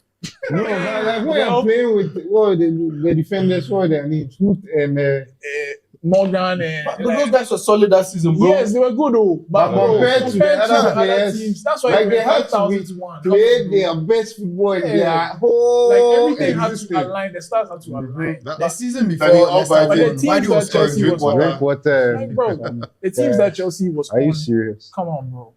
A: no, like when
C: Well-
A: you're playing with the defenders, what are their names? Foot and
C: Morgan and
G: But those guys were solid that season, bro.
C: yes, they were good though.
A: But
C: bro,
A: compared to the other players,
C: teams, that's why
A: like
C: they
A: they
C: were
A: had to
C: 5,000 to 1.
A: play their best football in their
C: Yeah.
A: whole
C: Like everything had
A: existence.
C: to align. The stars had to align.
F: The season
E: Danny
F: before,
E: Albright
F: Leicester
C: But the
F: won,
C: teams
F: Vardy was
C: that Chelsea
F: scoring.
C: was on,
A: Drink water.
C: like, bro, the teams that Chelsea was
A: Are you
C: on,
A: serious?
C: come on, bro.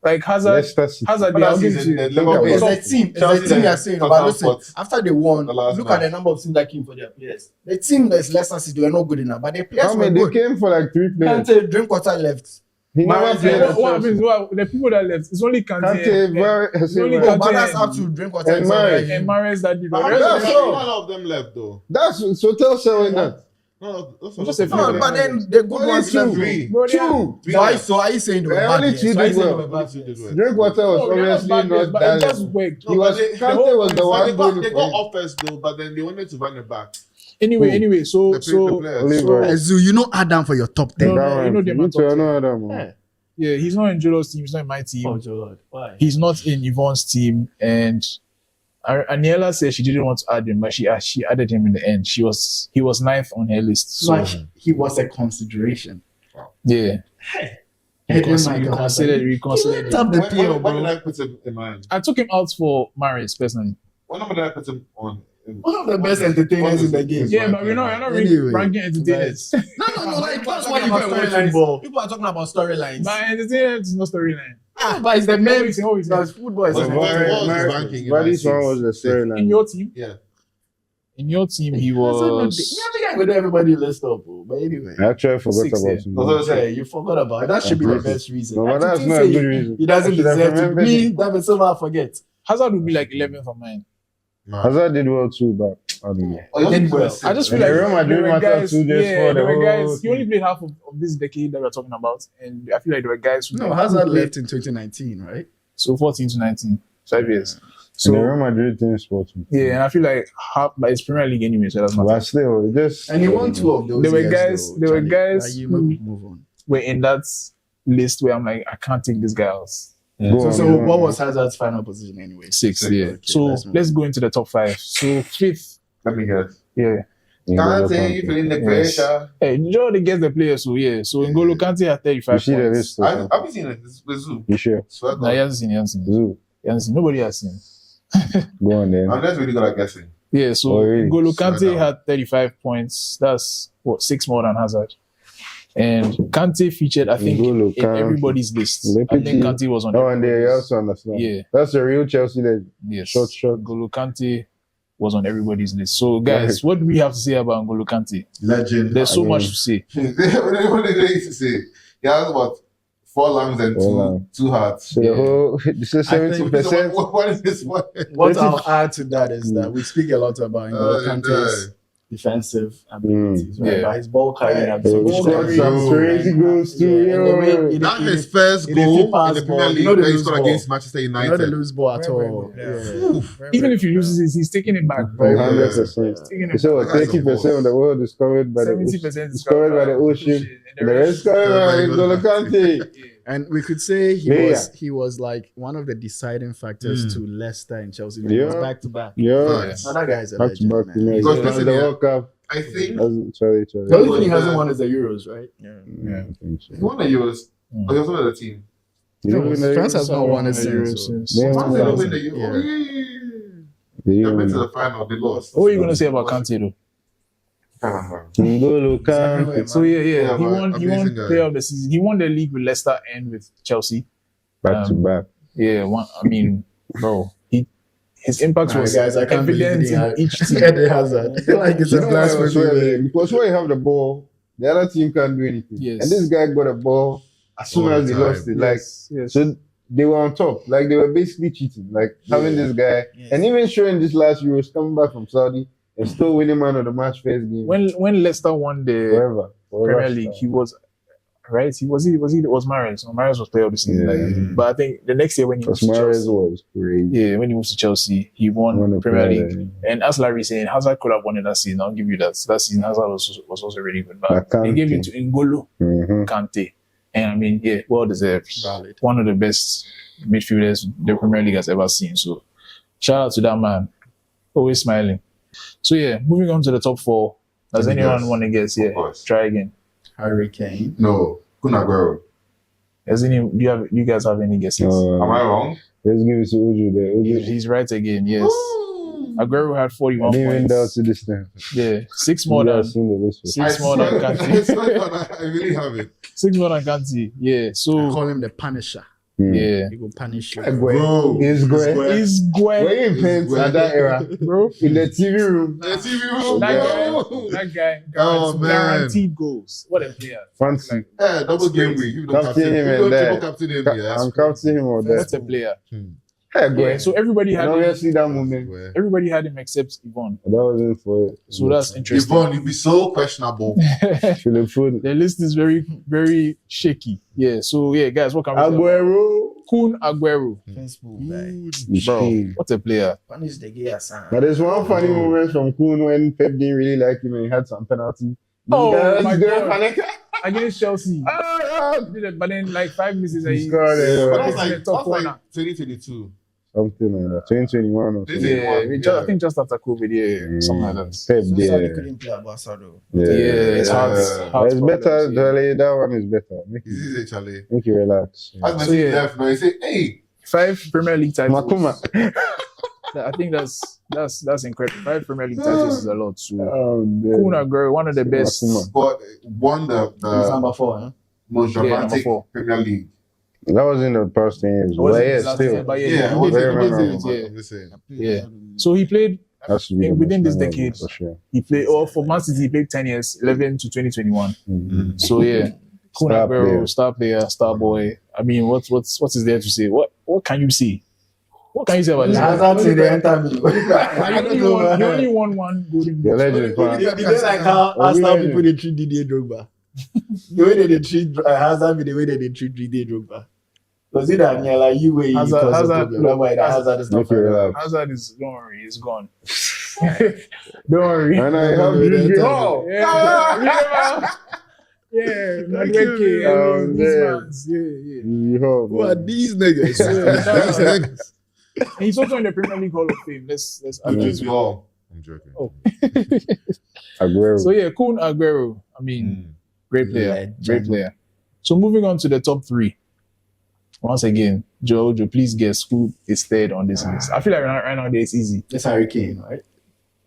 C: Like Hazard,
A: Leicester City.
C: Hazard,
E: But
C: they
E: that
C: are going
E: season,
C: to.
E: the Liverpool-
F: It's
C: Okay,
F: the team. It's
E: Chelsea
F: the team you're
E: and
F: saying.
E: Tottenham
F: But listen,
E: Hotspur.
F: after they won,
E: The last
F: look
E: match.
F: at the number of teams that came for their players. The team that's Leicester City were not good enough, but the players
A: How
F: were
A: many? They
F: good.
A: came for like 3 players.
F: Kante, Drinkwater left.
A: He never
E: Mahrez,
A: played
E: yeah,
A: at
C: What
A: Chelsea.
C: happens? Well, the people that left, it's only Kante.
A: Kante,
C: and-
A: very,
C: it's only
A: very-
F: Oh, but
C: Kante
F: that's
C: and-
F: up to Drinkwater.
A: and Mahrez.
C: and Mahrez that did.
E: But
C: The
E: how
C: rest
E: many-
C: of
A: That's
C: them-
A: all.
E: none of them left though.
A: That's so tell Selwyn that.
E: No, those
C: Just a few
F: No,
C: of them.
F: but then the good
A: Only
F: ones
A: two.
F: left.
E: Three.
C: Bro, they are-
A: Two.
F: So are you saying they were
A: They
F: bad
A: only
F: players?
A: two
F: So are you
A: did
F: saying
A: well.
F: they were bad players?
A: Drinkwater was
C: No, they're
A: obviously
C: bad players,
A: not
C: but
A: that.
C: it just worked.
A: He was
E: but they-
A: Kante was the
E: But
A: one
E: they
A: going
E: got
A: for him.
E: offense though, but then they wanted to run it back.
C: Anyway, so
E: The players.
A: Oliver.
F: Azu, you know Adam for your top 10.
C: No, no, you know them
A: Me
C: at
A: too, I
C: top
A: know that, man.
C: yeah, he's not in Jolo's team. He's not in my team.
G: Oh, Lord. Why?
C: He's not in Yvonne's team, and Aniela said she didn't want to add him, but she added him in the end. He was 9th on her list. So
F: Like, he was a consideration.
C: yeah, we considered.
F: Lift up the
E: When
F: PL,
E: did
F: bro.
E: I put him in mind?
C: I took him out for Mahrez personally.
E: When did I put him on?
F: One of the best entertainers in the game.
C: Yeah, but we're not really
F: Anyway,
C: ranking entertainers.
F: No, like, that's
G: why
F: why
G: you
F: you
G: go
F: watch
G: watch
F: football. People are talking about storylines.
C: But entertainers is no storyline.
F: But it's the main.
C: Always, always.
F: Because football is
E: But
F: a
E: Mahrez- ranking in my
A: Vardy's one was the
E: six.
C: In
A: storyline.
C: your team,
E: Yeah.
C: in your team, he
F: You
C: was.
F: think I could everybody list up, bro. But anyway.
A: I actually forgot
C: 6,
A: about
C: yeah.
A: him.
E: That's what I
F: Yeah,
E: said.
F: you forgot about it. That should be the best reason.
A: No, but
F: I
A: that's
F: think
A: not
F: say
A: a good reason.
F: He doesn't
A: I should have
F: deserve to
A: remembered
F: be.
A: it.
F: David Silva, forget.
C: Hazard would be like 11th of mine.
A: Hazard did well too, but I don't know.
E: Oh, you
F: Did
E: also
F: well.
E: said-
C: I just feel
A: And
C: like
A: Real Madrid
C: there were
A: matter
C: guys.
A: too, just
C: Yeah,
A: for the
C: there were
A: whole
C: guys. He only played half of this decade that we're talking about, and I feel like there were guys who
F: No, Hazard left in 2019, right?
C: So 14 to 19, 5 years.
A: So the
C: So
A: Real Madrid team sports.
C: yeah, and I feel like half, but it's Premier League anyway, so that's
A: But
C: not.
A: still, it just
F: And he won 2 of those.
C: There were
F: years,
C: guys-
F: though,
C: there were
F: Charlie.
C: guys
F: Like, you
C: who-
F: move on.
C: We're in that list where I'm like, I can't take this guy out.
A: go
F: So,
A: on,
F: so
A: go on.
F: what was Hazard's final position anyway?
C: 6, yeah.
F: Okay,
C: So
F: let's move
C: let's go into the top 5. So 5th,
E: Let me guess.
C: yeah.
A: N'Golo
E: Kante, you
A: Kante.
E: feeling the
C: Yes.
E: pressure?
C: Hey, Joe, they get the players, so yeah. So N'Golo Kante had
A: You
C: 35
A: see the
C: points.
A: list.
E: I've been seeing it. With Zoo.
A: You sure?
E: Swear
C: No, he
E: God.
C: hasn't seen.
A: Zoo.
C: He hasn't seen. Nobody has seen.
A: Go on then.
E: I'm not really good at guessing.
C: Yeah, so
A: Oh, really?
C: N'Golo
E: Swear
C: Kante
E: down.
C: had 35 points. That's what 6 more than Hazard. And Kante featured, I think,
A: N'Golo
C: in
A: Kante.
C: everybody's list.
A: Let
C: I
A: me
C: think
A: see.
C: Kante was on
A: Oh, and they
C: everybody's
A: also understand.
C: Yeah.
A: That's the real Chelsea that
C: Yes.
A: short.
C: N'Golo Kante was on everybody's list. So, guys, what do we have to say about N'Golo Kante?
E: Legend.
C: There's so
A: I mean-
C: much to say.
E: What did they used to say? He has about 4 lungs and 2 hearts.
A: So the whole this is
F: I think-
A: 70%.
E: What is this one?
F: What I'll add to that is that we speak a lot about N'Golo
E: Oh,
F: Kante's defensive abilities, right?
C: Yeah.
F: But his ball carrying
A: He
F: abilities.
A: scored
E: Very
A: some
E: good.
A: crazy goals too.
F: Yeah, and the way
A: yo.
F: he-
E: That's his first
F: It is
E: goal
F: the
E: in
F: pass
E: the
F: ball.
E: Premier
F: You
E: League
F: know the
E: where he
F: loose
E: scored
F: ball.
E: against Manchester
F: Not the
E: United.
F: loose ball at
A: Very,
F: all.
A: very
F: Yeah.
C: Even if he loses, he's taking it back.
A: Very
E: Yeah.
A: 100%.
C: Taking
A: They
C: it
A: say
C: back.
A: what 30% of the world is covered by the
C: 70%
A: is covered by the ocean. The rest is covered by N'Golo Kante.
F: And we could say
A: Yeah.
F: he was like one of the deciding factors to Leicester and Chelsea. He
A: Yeah.
F: was back to back.
A: Yeah,
E: Yes.
F: Now that guy is a
A: back to
F: legend,
A: back.
F: man.
A: You know,
E: Because
A: he won
E: listen
A: the
E: here.
A: World Cup.
E: I think
A: Sorry.
F: The only thing he hasn't won is the Euros, right?
A: Yeah, I think so.
E: he won the Euros. But he was on the team.
A: He didn't win the
F: France has not won a
C: Euros
F: since.
C: since.
A: They
E: France
A: won
E: didn't
A: the-
E: win the Euros.
F: Yeah.
E: Oh, yeah.
A: They
E: They
A: didn't
E: went to
A: win.
E: the final. They lost.
C: What are you going to say about Kante, though?
A: N'Golo Kante.
C: So, yeah.
E: Yeah,
C: He
E: but
C: won
E: amazing guy.
C: player of the season. He won the league with Leicester and with Chelsea.
A: Back to back.
C: Yeah, bro, his impact was
F: Guys, I can't believe
C: evident
F: he
C: in
F: had
C: each team.
F: Eden Hazard. Like it's
A: You
F: a
A: know why it was
F: blasphemy.
A: where- because when you have the ball, the other team can't do anything.
C: Yes.
A: And this guy got a ball as soon
E: All
A: as
E: the
A: he lost
E: time.
A: it. Like
C: yes.
A: so they were on top. Like they were basically cheating. Like having
E: Yeah.
A: this guy
F: Yes.
A: and even showing this last Euros coming back from Saudi, and still winning man of the match first game.
C: When Leicester won the
A: Forever.
C: Premier League, he was right. He was Mahrez. So Mahrez was player of the season. Like, but I think the next year when he moved to
A: Mahrez
C: Chelsea,
A: was crazy.
C: when he moved to Chelsea, he won
A: the
C: Premier
A: Premier
C: League.
A: League.
C: And as Larry saying, Hazard could have won it that season. I'll give you that. That season, Hazard was also really good. But
A: Kante.
C: he gave it to N'Golo Kante. And I mean, well deserved.
B: Valid.
C: One of the best midfielders the Premier League has ever seen. So shout out to that man. Always smiling. So moving on to the top 4. Does anyone want to guess?
E: Of course.
C: Try again.
B: Harry Kane.
E: No, Kun Aguero.
C: Do you guys have any guesses?
E: Am I wrong?
A: Let's give it to Uju there.
C: He's right again, yes. Aguero had 41
A: I didn't even doubt
C: points.
A: to this time.
C: Yeah, 6 more than
A: Six
C: more than Kante.
E: I really have it.
C: 6 more than Kante. Yeah,
B: I
C: so
B: call him the Punisher.
C: yeah.
B: He will punish you.
E: Bro,
A: He's great.
C: He's
A: When
C: great,
A: he paints at that era,
C: bro.
A: in the TV room,
E: the TV room.
C: That guy
E: Oh, man.
C: guaranteed goals. What a player.
A: fancy.
E: Yeah, double game week. You don't
A: Captain
E: captain
A: him
E: him.
A: and
E: You
A: there.
E: don't captain him. Yeah,
A: I'm counting him on that.
C: What a player.
A: Hey,
C: Yeah,
A: great.
C: so everybody had
A: And
C: him.
A: obviously that moment,
C: Everybody had him except Yvonne.
A: that wasn't for it.
C: So that's interesting.
E: Yvonne, you'd be so questionable.
A: Philip Foden.
C: The list is very, very shaky. Yeah. So guys, what can we say?
A: Aguero.
C: Kun Aguero.
F: Facebook guy.
A: Machine.
C: What a player.
F: Punish the gay son.
A: But there's one funny moment from Kuhn when Pep didn't really like him and he had some penalty.
C: Oh,
A: Guys,
C: my
A: they're
C: God.
A: panicking.
C: Against Chelsea.
A: Ah,
C: But then like 5 minutes
A: He
C: he
A: scored it.
E: But
C: But
E: that's like,
C: it's top corner.
E: 2022.
A: Something like that. 2021 or something.
C: I think just after COVID, something like that.
A: Pep
F: So
A: did.
F: sorry couldn't play Barca though.
A: Yeah,
C: It's hard.
E: Yeah.
C: hard
A: It's
C: for
A: better,
C: them,
A: Charlie. That one is better.
E: This is Charlie.
A: Make you relax.
E: As
C: So,
E: Messi
C: yeah.
E: left, now he say, hey,
C: 5 Premier League titles.
A: Makuma.
C: I think that's incredible. 5 Premier League titles is a lot. So
A: Oh,
C: Kun Aguero, one of the best.
A: Makuma.
E: but won the
F: He's number 4, huh?
E: most
C: number
E: dramatic
C: 4.
E: Premier League.
A: That was in the past 10 years.
C: It wasn't
A: But yeah,
C: his last season,
A: still.
C: but
E: Yeah,
C: he
E: I
C: did
E: was
C: it,
A: very
C: he did
A: memorable.
C: it,
E: I'm just saying.
C: Yeah. So he played
A: Has to be the
C: within
A: most
C: this
A: memorable,
C: decade.
A: for sure.
C: He played for Man City. He played 10 years, 11 to 2021.
A: Mhm.
C: So Kun
A: Star
C: Aguero,
A: player.
C: star player, star boy. I mean, what is there to say? What can you say? What can you say about this?
F: Hazard till they enter me.
C: He only won 1 golden
A: The
C: boot.
A: legend, man.
F: You know like how Arsenal people they treat Didier Drogba. The way they treat Hazard be the way they treat Didier Drogba. Was it that yeah, like you where you
C: Hazard-
F: cause a
C: Hazard-
F: problem? That's why the Hazard is not
A: Make you
F: fine.
A: relax.
C: Hazard is, don't worry, he's gone. Don't worry.
A: And I have you. Oh,
C: Yeah,
E: Thank you.
A: Oh,
C: these
A: man.
C: mans. Yeah.
F: Who are these niggas?
C: And he's also in the Premier League Hall of Fame. Let's add
E: Which
C: that
E: is
C: to it.
E: well. I'm joking.
C: Oh.
A: Aguero.
C: So Kun Aguero. I mean, great player,
F: Legend.
C: great player. So moving on to the top 3. Once again, Joe, please guess who is third on this list. I feel like right now it's easy.
F: It's Harry Kane, right?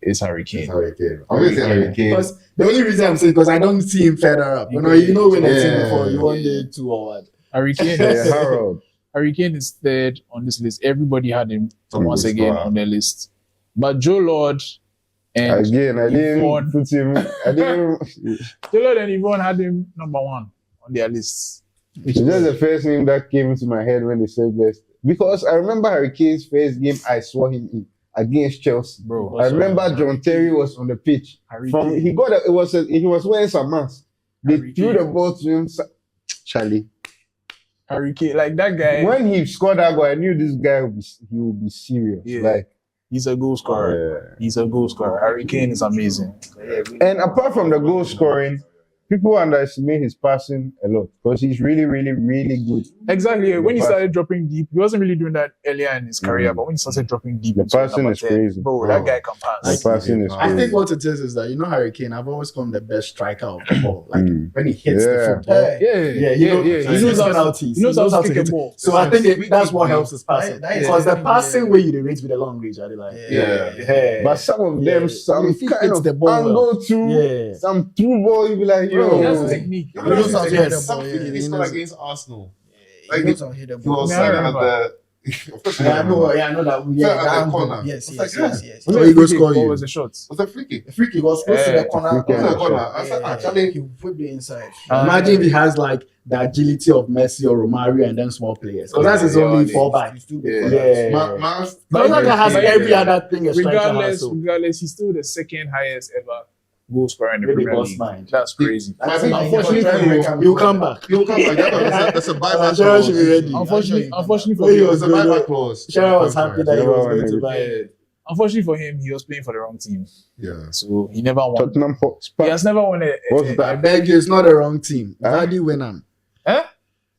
C: It's Harry Kane.
E: Harry Kane. I'm going to say Harry Kane.
F: Because the only reason I'm saying because I don't see him further up. You know when I see him
E: Yeah.
F: before, you want the 2 or 1.
C: Harry Kane.
A: Yeah, Harold.
C: Harry Kane is third on this list. Everybody had him once
E: good
C: again
E: scorer.
C: on their list. But Joe Lord and
A: Again, I didn't
C: Yvonne.
A: put him. I didn't.
C: Joe Lord and Yvonne had him number 1 on their lists.
A: It's just the first name that came into my head when they said best. Because I remember Harry Kane's first game I saw him in against Chelsea.
C: Bro,
A: I remember John Terry was on the pitch.
C: Harry
A: From
C: Kane.
A: he was wearing some mask. They
C: Harry
A: threw
C: Kane.
A: the ball to him. Charlie.
C: Harry Kane, like that guy.
A: When he scored that goal, I knew this guy would be serious.
C: Yeah.
A: Like,
C: He's a goal scorer. He's a goal scorer. Harry Kane is amazing.
A: and apart from the goal scoring, people underestimate his passing a lot because he's really, really, really good.
C: Exactly. When he
A: pass-
C: started dropping deep, he wasn't really doing that earlier in his career, but when he started dropping deep,
A: The
C: into
A: passing
C: number
A: is
C: 10,
A: crazy.
C: Bro, that guy can
A: The
C: pass.
A: passing is
F: I think
A: crazy.
F: what it is that, you know, Harry Kane, I've always called him the best striker of the ball. Like,
A: Mm.
F: when he hits
A: Yeah.
F: the football.
C: Yeah,
F: He knows
C: how
F: penalties.
C: he knows how to kick a
F: hit it.
C: ball.
F: So I think that's what helps his passing.
B: That is
F: Because the
B: definitely,
F: passing way you rate with the long range, are they like,
E: Yeah.
A: But some of
F: Yeah.
A: them, some
F: If he
A: kind
F: hits
A: of
F: the ball well.
A: angle to
F: yeah.
A: some through ball, you be like,
C: He has
A: yo.
C: technique.
F: knows how to hit the ball,
E: Something
F: yeah.
E: he
F: He
E: scored
F: knows-
E: against Arsenal.
F: He
E: Like,
F: knows how to hit the
E: he
F: ball.
E: was
C: Yeah, I
E: at
C: remember.
E: Of course,
F: I know that.
E: Yeah, at
F: that
E: the corner.
F: Yes,
E: It's like,
F: yes.
B: So he go score
C: What
B: you.
C: was the shot?
E: What's a free kick?
F: The free kick was close to the corner.
A: free kick.
E: What's the corner? I said, actually,
F: he whipped the inside.
C: Ah,
F: Imagine if he has like the agility of Messi or Romario and then small players. Because that's his only fallback.
E: man,
F: But that guy has every other thing a striker has.
C: Regardless, he's still the second highest ever goal scorer in the
F: Really
C: Premier
F: boss
C: League.
F: mind.
C: That's crazy.
E: unfortunately,
F: He'll come back.
E: he'll come back. That's a buyback
F: Sharon should be
E: clause.
F: ready.
C: Unfortunately for
F: When he
C: him,
F: was
E: It's a buyback clause.
F: Sharon was happy that he was going to buy.
C: yeah, unfortunately for him, he was playing for the wrong team,
E: Yeah.
C: so he never won.
A: Tottenham
C: He
A: Hotspur.
C: has never won
A: What's
F: I
A: that?
F: beg you, it's not the wrong team.
A: Huh?
F: Vardy Wenham.
C: Huh?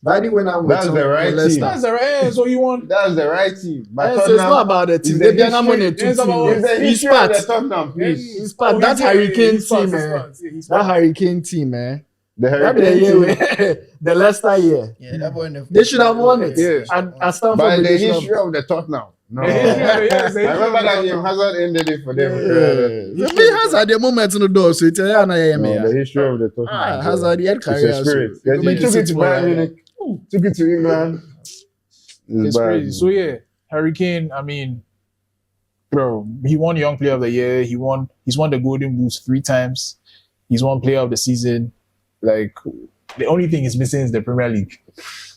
F: Vardy Wenham.
A: That's the right team.
C: That's the right. So he won.
A: That's the right team. But
F: So it's not about the team.
A: Is
F: They
A: the
F: be not money
A: history-
F: two
C: it's about-
F: teams.
A: It's the
F: He's
A: history of
F: part.
A: the Tottenham, please.
F: He's part. That Hurricane team, man. That Hurricane team, man.
A: The
F: That be the
A: Hurricane
F: year
A: team.
F: where the Leicester year.
H: Yeah, that boy.
F: They should have won it.
C: Yeah.
F: At Stamford
A: By
F: Bridge,
A: the
F: they should have-
A: history of the Tottenham. No.
C: The history of the- yes, the
A: I
C: history
A: remember
C: of
A: that
C: the
A: game Hazard ended it for them.
F: The man has at the moment in the door, so it's a
A: No, the history of the Tottenham.
F: Hazard, he had
A: It's
F: career.
A: a spirit.
F: so-
A: He took it to Bayern Munich. Took it to England.
C: It's
A: bad.
C: crazy. So yeah, Hurricane. I mean, bro, he won Young Player of the Year. He's won the Golden Boots 3 times. He's won Player of the Season. Like the only thing he's missing is the Premier League.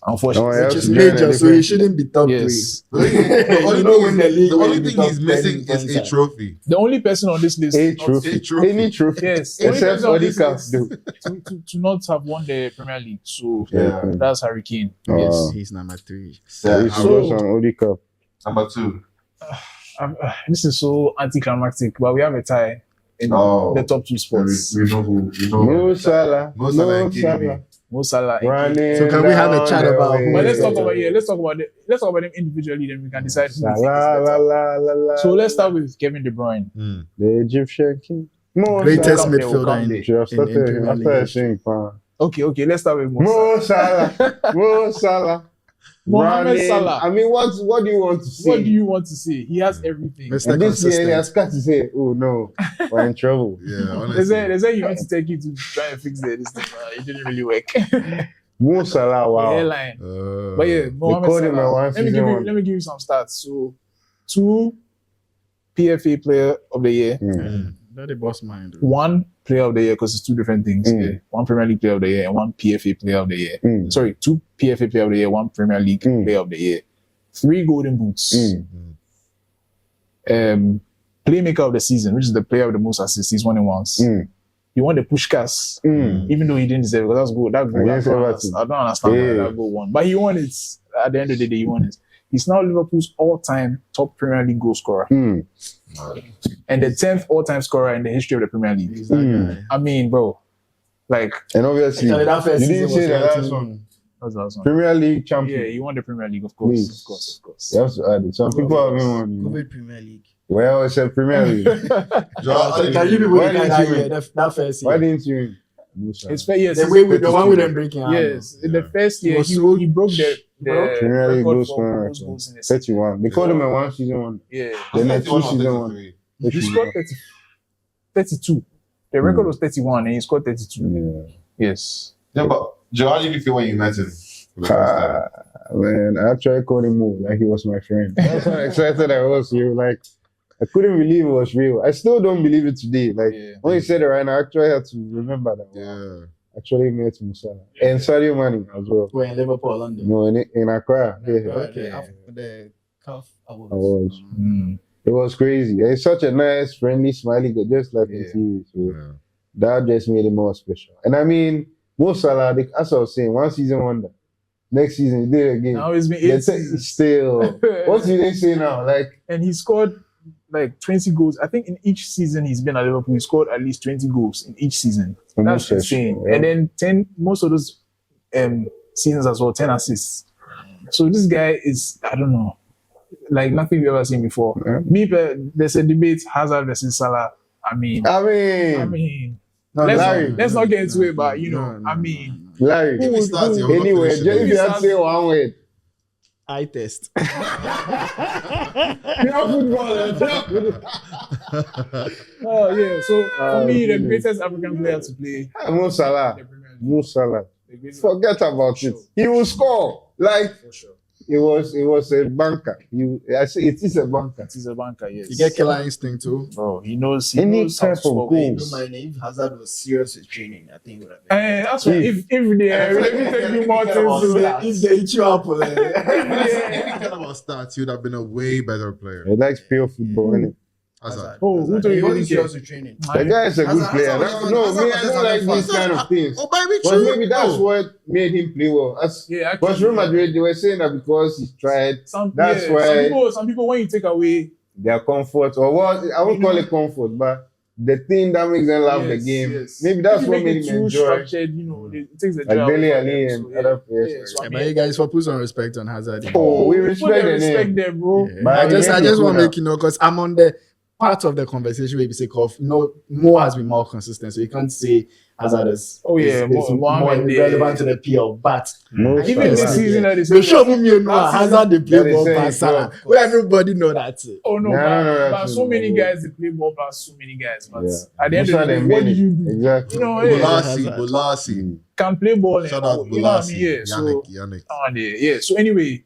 C: Unfortunately,
A: Oh, yeah.
F: Which is
A: Yeah,
F: major, so he
A: different.
F: shouldn't be top
C: yes.
E: The
F: You know when the league
E: the
F: will
E: only
F: be
E: thing
F: top
E: he's
F: 10
E: missing
F: points
E: is a
F: out.
E: trophy.
C: The only person on this list
A: A
C: not-
A: trophy.
E: A trophy.
A: Any trophy.
C: Yes, the only
A: Except
C: person on this
A: Odika.
C: list to not have won the Premier League. So
E: Yeah.
C: that's Hurricane.
A: Oh.
C: Yes.
F: He's number 3.
A: He used to go some Odika.
E: Number 2.
C: This is so anticlimactic, but we have a tie in
E: Oh.
C: the top 2
E: We
C: spots.
E: know who. We know
A: Mo
E: who.
A: Salah.
E: Mo Salah
A: Mo
E: and KDB.
A: Salah.
C: Mo Salah. and
A: Running
F: So can we have a
A: down
F: chat
A: the
F: about who-
A: way.
C: But let's talk about them individually, then we can decide who we think is
A: La, la,
C: better.
A: la, la, la.
C: So let's start with Kevin De Bruyne.
A: The Egyptian king. Mo
F: Greatest
C: Salah.
F: midfielder in
A: Should have started
F: in
A: him
F: Premier
A: after I
F: League.
A: sing, fam.
C: Okay, let's start with Mo
A: Mo
C: Salah.
A: Salah. Mo Salah.
C: Mohamed
A: Running.
C: Salah.
A: I mean, what do you want to say?
C: What do you want to see? He has everything.
F: Mr.
A: And this year he
F: Consistent.
A: has got to say, oh no, we're in trouble.
E: Yeah,
C: They
E: honestly.
C: say you want to take you to try and fix this thing. It didn't really work.
A: Mo Salah,
C: The
A: wow.
C: hairline. But yeah, Mohamed
A: called him a
C: Salah.
A: one
C: Let me
A: season
C: give you
A: one.
C: let me give you some stats. So 2 PFA Player of the Year,
F: That the boss mind.
C: 1 Player of the Year because it's 2 different things. Yeah. 1 Premier League Player of the Year and 1 PFA Player of the Year. Sorry, 2 PFA Player of the Year, 1 Premier League Player of the Year, 3 Golden Boots. Playmaker of the Season, which is the player with the most assists. He's won it once. He won the Pushkas, even though he didn't deserve it because that's good. That goal,
A: Against Everton.
C: I don't understand why
A: Yeah.
C: that goal won, but he won it. At the end of the day, he won it. He's now Liverpool's all-time top Premier League goal scorer and the 10th all-time scorer in the history of the Premier League.
F: He's that guy.
C: I mean, bro, like
A: And obviously,
F: Actually, that first
A: you didn't
F: season
A: say the
F: was
A: last
F: writing-
A: one.
C: that's awesome.
A: Premier League
C: Yeah,
A: champion.
C: he won the Premier League, of course,
A: Please.
C: of course.
A: You have to add it. Some people have been on.
H: COVID Premier League.
A: Well, it's a Premier League.
F: Can you people
A: Why
F: the guy
A: didn't
F: that
A: you
F: year? That first
A: Why
F: year.
A: didn't you? Mo Salah?
C: It's fair, yes.
F: The way with the one with them breaking hand.
C: Yes, in the first year,
F: was
C: he
F: so-
C: broke the
A: Premier League
C: record
A: goal
C: for
A: scorer.
C: most goals in the season.
A: 31. They called him a one season one.
C: Yeah.
A: The next 2 season one.
C: He scored 32. The record was 31 and he scored 32.
A: Yeah.
C: Yes.
E: Yeah, but Joe, how did you feel when you met him? for the first time?
A: Man, I actually called him Mo like he was my friend. That's how excited I was. You like, I couldn't believe it was real. I still don't believe it today. Like
C: Yeah.
A: when you said it right now, I actually had to remember that.
E: Yeah.
A: Actually met Mo Salah and Sadio Mane as well.
F: We're in Liverpool, London.
A: No, in Accra. Yeah.
H: Okay,
F: Yeah.
H: after the CAF Awards.
A: I was.
C: Mm.
A: It was crazy. It's such a nice, friendly, smiley guy, just like in TV. So
E: Yeah.
A: that just made it more special. And I mean, Mo Salah, as I was saying, one season wonder. Next season, he did it again.
C: Now it's been
A: They
C: 8
A: say-
C: seasons.
A: still. What do they say now? Like,
C: And he scored like 20 goals. I think in each season he's been at Liverpool, he scored at least 20 goals in each season. That's
A: almost
C: insane.
A: yeah.
C: And then 10, most of those seasons as well, 10 assists. So this guy is, I don't know, like nothing we've ever seen before.
A: Yeah.
C: There's a debate, Hazard versus Salah. I mean,
F: No,
C: let's
A: Larry.
C: not get into it, but you know,
F: No,
C: I mean,
A: Larry.
E: Give me stats, you're not
A: Anyway,
E: finishing
A: just
E: it.
A: if you had to say one word.
F: eye test.
C: oh yeah. So for me, the greatest African player to play
A: Mo Salah.
C: the Premier League.
A: Mo Salah.
C: The greatest
A: Forget about it. He will score. Like,
C: for sure.
A: was a banker. I say it is a banker.
C: It is a banker, yes.
B: You get killer instinct too.
C: Bro, he knows
A: Any
C: how to
A: type of
C: score
A: goal.
C: goals.
H: Don't mind if Hazard was serious with training. I think it would have been.
C: That's why if they let me tell you more things to that.
B: If they hit you up,
E: If he cared about stats, he would have been a way better player.
A: He likes pure football, innit?
E: Hazard.
C: Oh, who told
H: He
C: you
H: wasn't
C: he
H: serious
C: didn't
H: with training.
A: The guy is a good
H: Hazard-
A: player.
H: Hazard-
A: No,
H: Hazard-
A: me, I don't like these kind of things.
E: Oh, baby,
A: But
E: true.
A: maybe that's
E: Oh.
A: what made him play well.
C: Yeah,
A: Because Real Madrid, they were saying that because he tried That's why-
C: some people when you take away
A: their comfort, or what I won't call it comfort, but the thing that makes them love the game.
C: yes.
A: Maybe that's
C: If you
A: what
C: make
A: made
C: it
A: him
C: too
A: enjoy.
C: structured, it takes the
A: Like
C: joy
A: Dele
C: away
A: Ali
C: from
A: and
C: them.
A: other players.
C: Yeah, so I
B: Yeah,
C: mean,
B: but you guys for put some respect on Hazard.
A: Oh, we
C: put
A: respect
C: the
A: the
C: respect
A: name.
C: there, bro.
B: Yeah.
A: But
B: I just
A: we
B: want to
A: make
B: make you know because I'm on the part of the conversation where you say Mo has been more consistent, so you can't say Hazard is
C: Oh, yeah,
B: is
C: Mo
B: more
C: and
B: relevant to the PL, but
A: No,
C: Even this
A: stars.
C: season that is
B: the show me you know
C: Last
B: Hazard they
A: that
B: play
A: is
B: ball
A: saying,
B: past Salah,
A: bro.
B: where everybody know that.
C: Oh no,
A: No,
C: but,
A: no,
C: but
A: that's
C: so
A: true.
C: many guys they play ball past so many guys. But
A: Yeah.
C: at the end
A: Most
C: of the day,
A: them
C: what do
A: made
C: you
A: it.
C: do?
A: Exactly.
C: You know, yeah,
E: Bolasi.
C: can play ball.
E: Shout
C: and,
E: out
C: you know what I mean?
E: Bolasi.
C: Yeah. So
E: Yannick.
C: yeah. So anyway,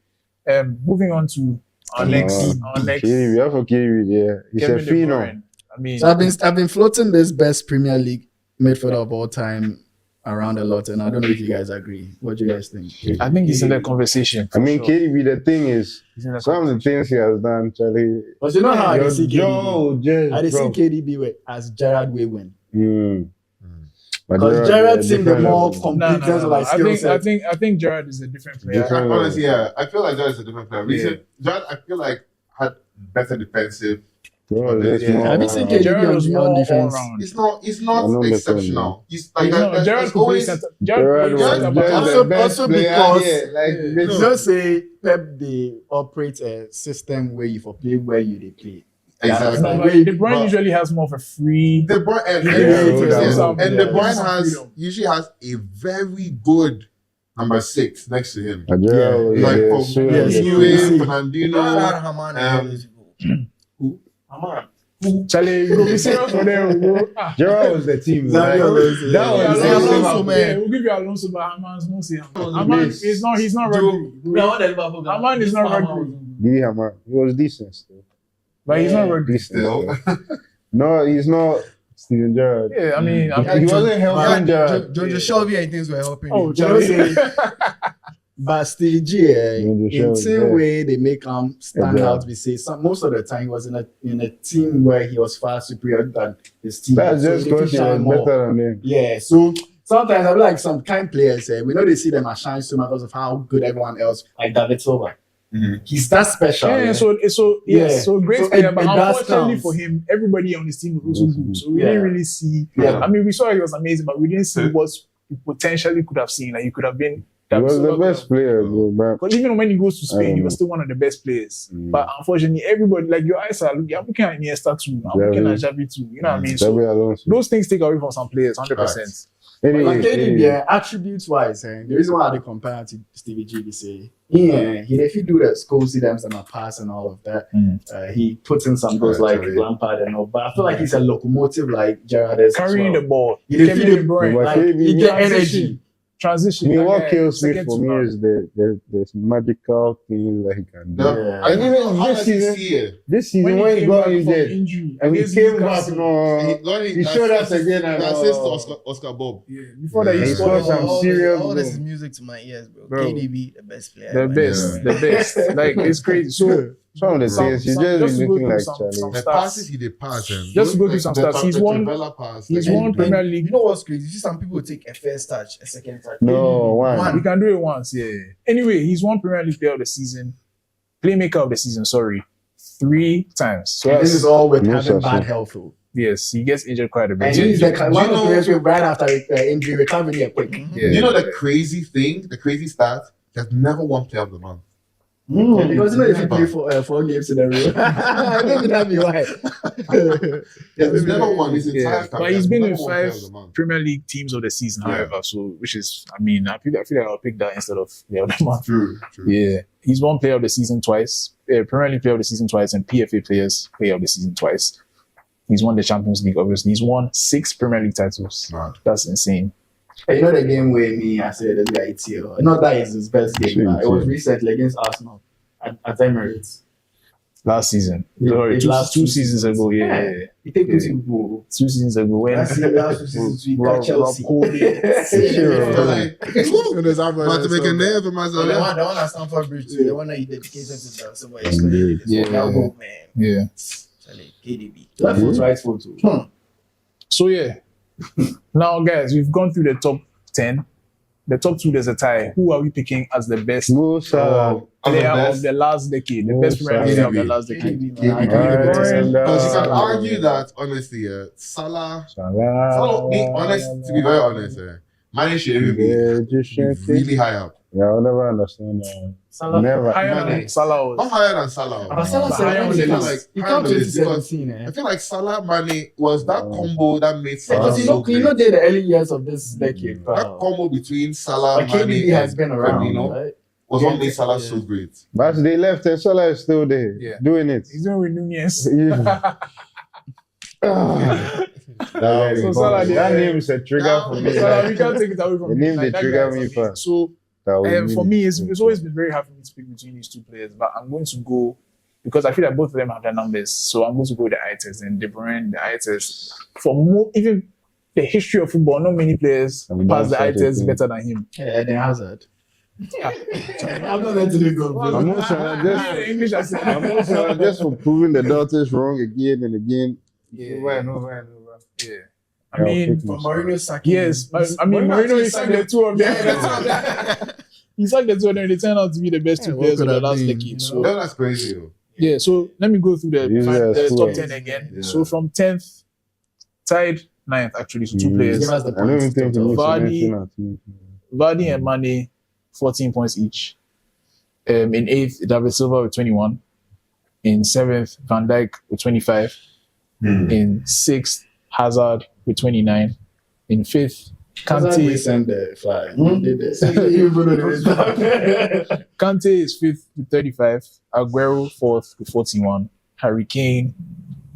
C: moving on to our next.
A: Kiri, we have for Kiri, yeah. He's a
C: Kevin De
A: phenom.
C: Bruyne. I mean,
B: So I've been floating this best Premier League midfielder of all time around a lot, and I don't know if you guys agree. What do you guys think?
C: I think he's in the conversation.
A: I mean,
C: for sure.
A: KDB, the thing is,
C: He's in the
A: some of the things he has done, Charlie.
B: But you know how I
A: Your
B: see
A: jaw
B: KDB?
A: just
B: I see
A: dropped.
B: KDB as Gerard way win.
A: But
B: Because Gerard seemed the more
A: different
C: No,
B: complete
C: no,
B: like
C: I
B: skill
C: think
B: set.
C: I think Gerard is a different player.
A: Different.
E: Honestly, yeah, I feel like Judd is a different player. Judd, I feel like had better defensive.
A: Bro, it's
E: Yeah.
A: more-
B: Have you seen
C: Gerard was
B: KDB
C: more
B: on defense?
C: all-round.
E: He's not
A: I know better,
E: exceptional. He's like
C: He's not-
E: there's
C: Gerard could play
E: always
C: center.
A: Gerard
C: Gerard
A: was
C: plays
A: just
C: center back.
B: Also-
A: the best
B: also
A: player
B: because-
A: here. Like,
B: You
A: this-
B: don't say Pep they operate a system where you for play where you they play.
E: exactly.
C: No, but De Bruyne
E: But-
C: usually has more of a free.
E: De Bruyne and
C: Yeah,
E: and De
C: yeah.
E: Bruyne usually has a very good number 6 next to him.
A: Gerard was
E: Like
A: the
E: from
A: soon
B: yes,
A: as the-
B: you-
E: Fernandinho.
H: Haman and all these people. Haman.
C: Charlie, you go be serious for them. Bro. Ah.
A: Gerard was the team.
B: Xavi
A: Like,
B: Alonso,
A: that
B: yeah.
A: was
C: Yeah,
A: the
C: Alonso,
A: same.
C: man. Yeah, we'll give you Alonso, but Haman's not saying Haman. He's not Rodri.
H: No, the Liverpool guy.
C: Haman is not Rodri.
A: Didi Hamar. He was decent still.
C: But he's not Rodri.
A: Decent.
E: Still.
A: No, he's not Steven Gerrard.
C: Yeah, I mean,
A: He wasn't helping Gerrard.
F: Jojo Shelby and things were helping.
C: Oh,
F: him.
C: Charlie.
B: But Stevie G,
A: Jojo
B: in
A: Shelby,
B: same
A: yeah.
B: way they make stand
A: Exactly.
B: out. We say most of the time he was in a team where he was far superior than his team.
A: That's
B: So
A: just
B: they could
A: because he
B: shine
A: was
B: more.
A: better than them.
B: Yeah, so sometimes I feel like some kind players, we know they see them as shine so much because of how good everyone else, like David Silva. He's that special.
C: Yeah,
B: yeah.
C: so great
B: So
C: player,
B: it
C: but
B: does
C: unfortunately
B: count.
C: for him, everybody on his team was also good. So we
B: Yeah.
C: didn't really see.
B: Yeah.
C: I mean, we saw he was amazing, but we didn't see what we potentially could have seen. Like he could have been.
A: He was the best player, bro. But
C: Because even when he goes to
A: I
C: Spain,
A: don't
C: he was
A: know.
C: still one of the best players.
A: Mm.
C: But unfortunately, everybody, like your eyes are looking. I'm looking at Iniesta too. I'm looking at Xavi too. You know what I mean? So
A: Xabi Alonso.
C: those things take away from some players, 100%.
B: But like
A: Anyway,
B: KDB, attributes wise, the reason why they compare to Stevie G, they say, if you do the school systems and a pass and all of that, he puts in some goals like
E: Actually.
B: Lampard and all. But I feel like he's a locomotive like Gerrard is.
C: Carrying the ball.
B: He dey
C: Kevin
B: feel
C: De
B: the-
C: Bruyne.
A: But
B: like,
A: KDB
B: he get
C: transition.
B: energy.
C: Transition.
A: I mean,
C: that
A: what
C: guy,
A: kills me
C: second
A: for
C: to
A: me
C: none.
A: is the magical things that he can do.
E: I
A: And even
E: how
A: this
E: does he
A: season,
E: see it?
A: this season when he
C: came
A: got
C: back from
A: injured,
C: injury
A: and he
C: against
A: came back,
C: Newcastle,
A: no, he showed us again. And
E: That's to Oscar Bob.
C: Yeah, before that,
E: Yeah.
C: he
A: He
C: scored
A: scored some
F: all
A: serious
F: All this
A: goal.
F: is music to my ears, bro.
C: Bro.
F: KDB, the best player.
C: the
F: ever.
C: best, the best. Like it's crazy. So
A: Some of the
C: Some-
A: things, you
C: some-
A: just
C: just
A: be
C: to go
A: looking
C: through
A: like
C: some-
A: Charlie.
C: some-
E: The
C: stats.
E: passes he did pass and
C: Just to go through some stats. He's won-
E: Pass,
C: he's
E: like,
C: won Premier League.
F: You know what's crazy? You see some people take a first touch, a second touch.
A: No, one.
C: He can do it once, yeah. Anyway, he's won Premier League Player of the Season, Playmaker of the Season, 3 times. So
B: And this is all with
A: No
B: having
A: such
B: bad
A: thing.
B: health. Though.
C: yes, he gets injured quite a bit.
B: And he's
E: do
B: one
E: you
B: of the
E: know-
B: players who right after injury recovering here quick.
C: Yeah.
E: You know the crazy thing, the crazy stat? He has never won Player of the Month.
B: Yeah, because you know if you play for 4 games in a row, maybe that'd be why.
E: He's never won his entire
C: Yeah,
E: career.
C: but he's been
E: never
C: in
E: won Player
C: 5
E: of the Month.
C: Premier League teams of the season,
E: Yeah.
C: however. So, which is, I mean, I feel like I'll pick that instead of Player of the Month.
E: True.
C: Yeah, he's won Player of the Season twice, Premier League Player of the Season twice, and PFA Player of the Season twice. He's won the Champions League, obviously. He's won 6 Premier League titles.
E: Mad.
C: That's insane.
B: You know the game where me, I said this guy it's here. Not that is his best game, but it was recently against Arsenal at Emirates.
C: Last season.
B: Yeah,
C: Sorry,
B: last
C: two seasons ago. Yeah.
B: He take two seasons ago.
C: 2 seasons ago. When
B: Last two seasons we got Chelsea.
E: But to make a name for
H: The
E: myself.
H: one at Stamford Bridge too. The one that he dedicated to somebody explaining this.
C: Yeah.
H: That goal, man.
C: Yeah.
H: Charlie, KDB.
B: Left foot, right foot too.
C: So yeah. Now guys, we've gone through the top 10. The top 2 there's a tie. Who are we picking as the best
A: Mo Salah.
C: player of the last decade? The best Premier League player of the last decade.
E: Because you can argue that, honestly, Salah, to be very honest, Mane should even be really high up.
A: Yeah, I'll never understand that.
B: Salah.
A: Never.
C: Higher than Salah
E: Not
C: was.
E: higher than Salah.
B: But Salah
C: But
B: said
C: higher on the
B: higher
C: list.
B: He
E: Higher on
B: can't
E: the list because
B: 2017,
E: I feel like Salah Mane was that combo that made Salah
B: Because
E: so
B: you know
E: great.
B: the early years of this decade,
E: That
B: bro.
E: combo between Salah
B: But KDB
E: Mane
B: has
E: and
B: been around,
E: Firmino
B: right?
E: was what made Salah so great.
A: But they left and Salah is still there,
C: Yeah.
A: doing it.
C: He's doing with Nunez.
A: So
C: Salah,
A: that name is a trigger for me.
C: Salah, we can't take it away from
A: The
C: him.
A: name
C: Like,
A: they
C: that
A: trigger
C: guy is
A: me
C: amazing.
A: for.
C: So
A: That would
C: for
A: mean
C: me, it's always been very hard for me to pick between these two players, but I'm going to go because I feel like both of them have their numbers. So I'm going to go with the eye test and De Bruyne, the eye test. For more, even the history of football, not many players
A: And
C: pass the eye
A: that's
C: test
A: the
C: better than him.
B: Yeah, Eden Hazard.
F: I'm not meant to do good.
A: I'm not Salah
C: The English accent.
A: I'm not Salah just for proving the daughters wrong again and again.
C: Yeah.
A: Over.
C: Yeah. I
A: I'll
C: mean,
A: pick
H: But
A: Salah.
H: Mourinho sacking.
C: yes. I mean, Mourinho is like the two of them. He's like the two of them. They turn out to be the best two
F: what
C: players of
F: could
C: the
F: have
C: last
F: been,
C: decade.
F: you
C: So
E: That's crazy though.
C: yeah, so let me go through the top 10 again.
E: Yeah.
C: So from 10th, tied 9th actually, so two
A: Mm.
C: players.
B: Give us the
A: I don't even
B: points.
A: think he needs to
C: Vardy.
A: mention that team.
C: Vardy and Mane, 14 points each. In 8th, David Silva with 21. In 7th, Van Dijk with 25. In 6th, Hazard with 29. In 5th,
B: Hazard we
C: Kante.
B: send the fly. Did it.
C: Kante is 5th with 35. Aguero 4th with 41. Harry Kane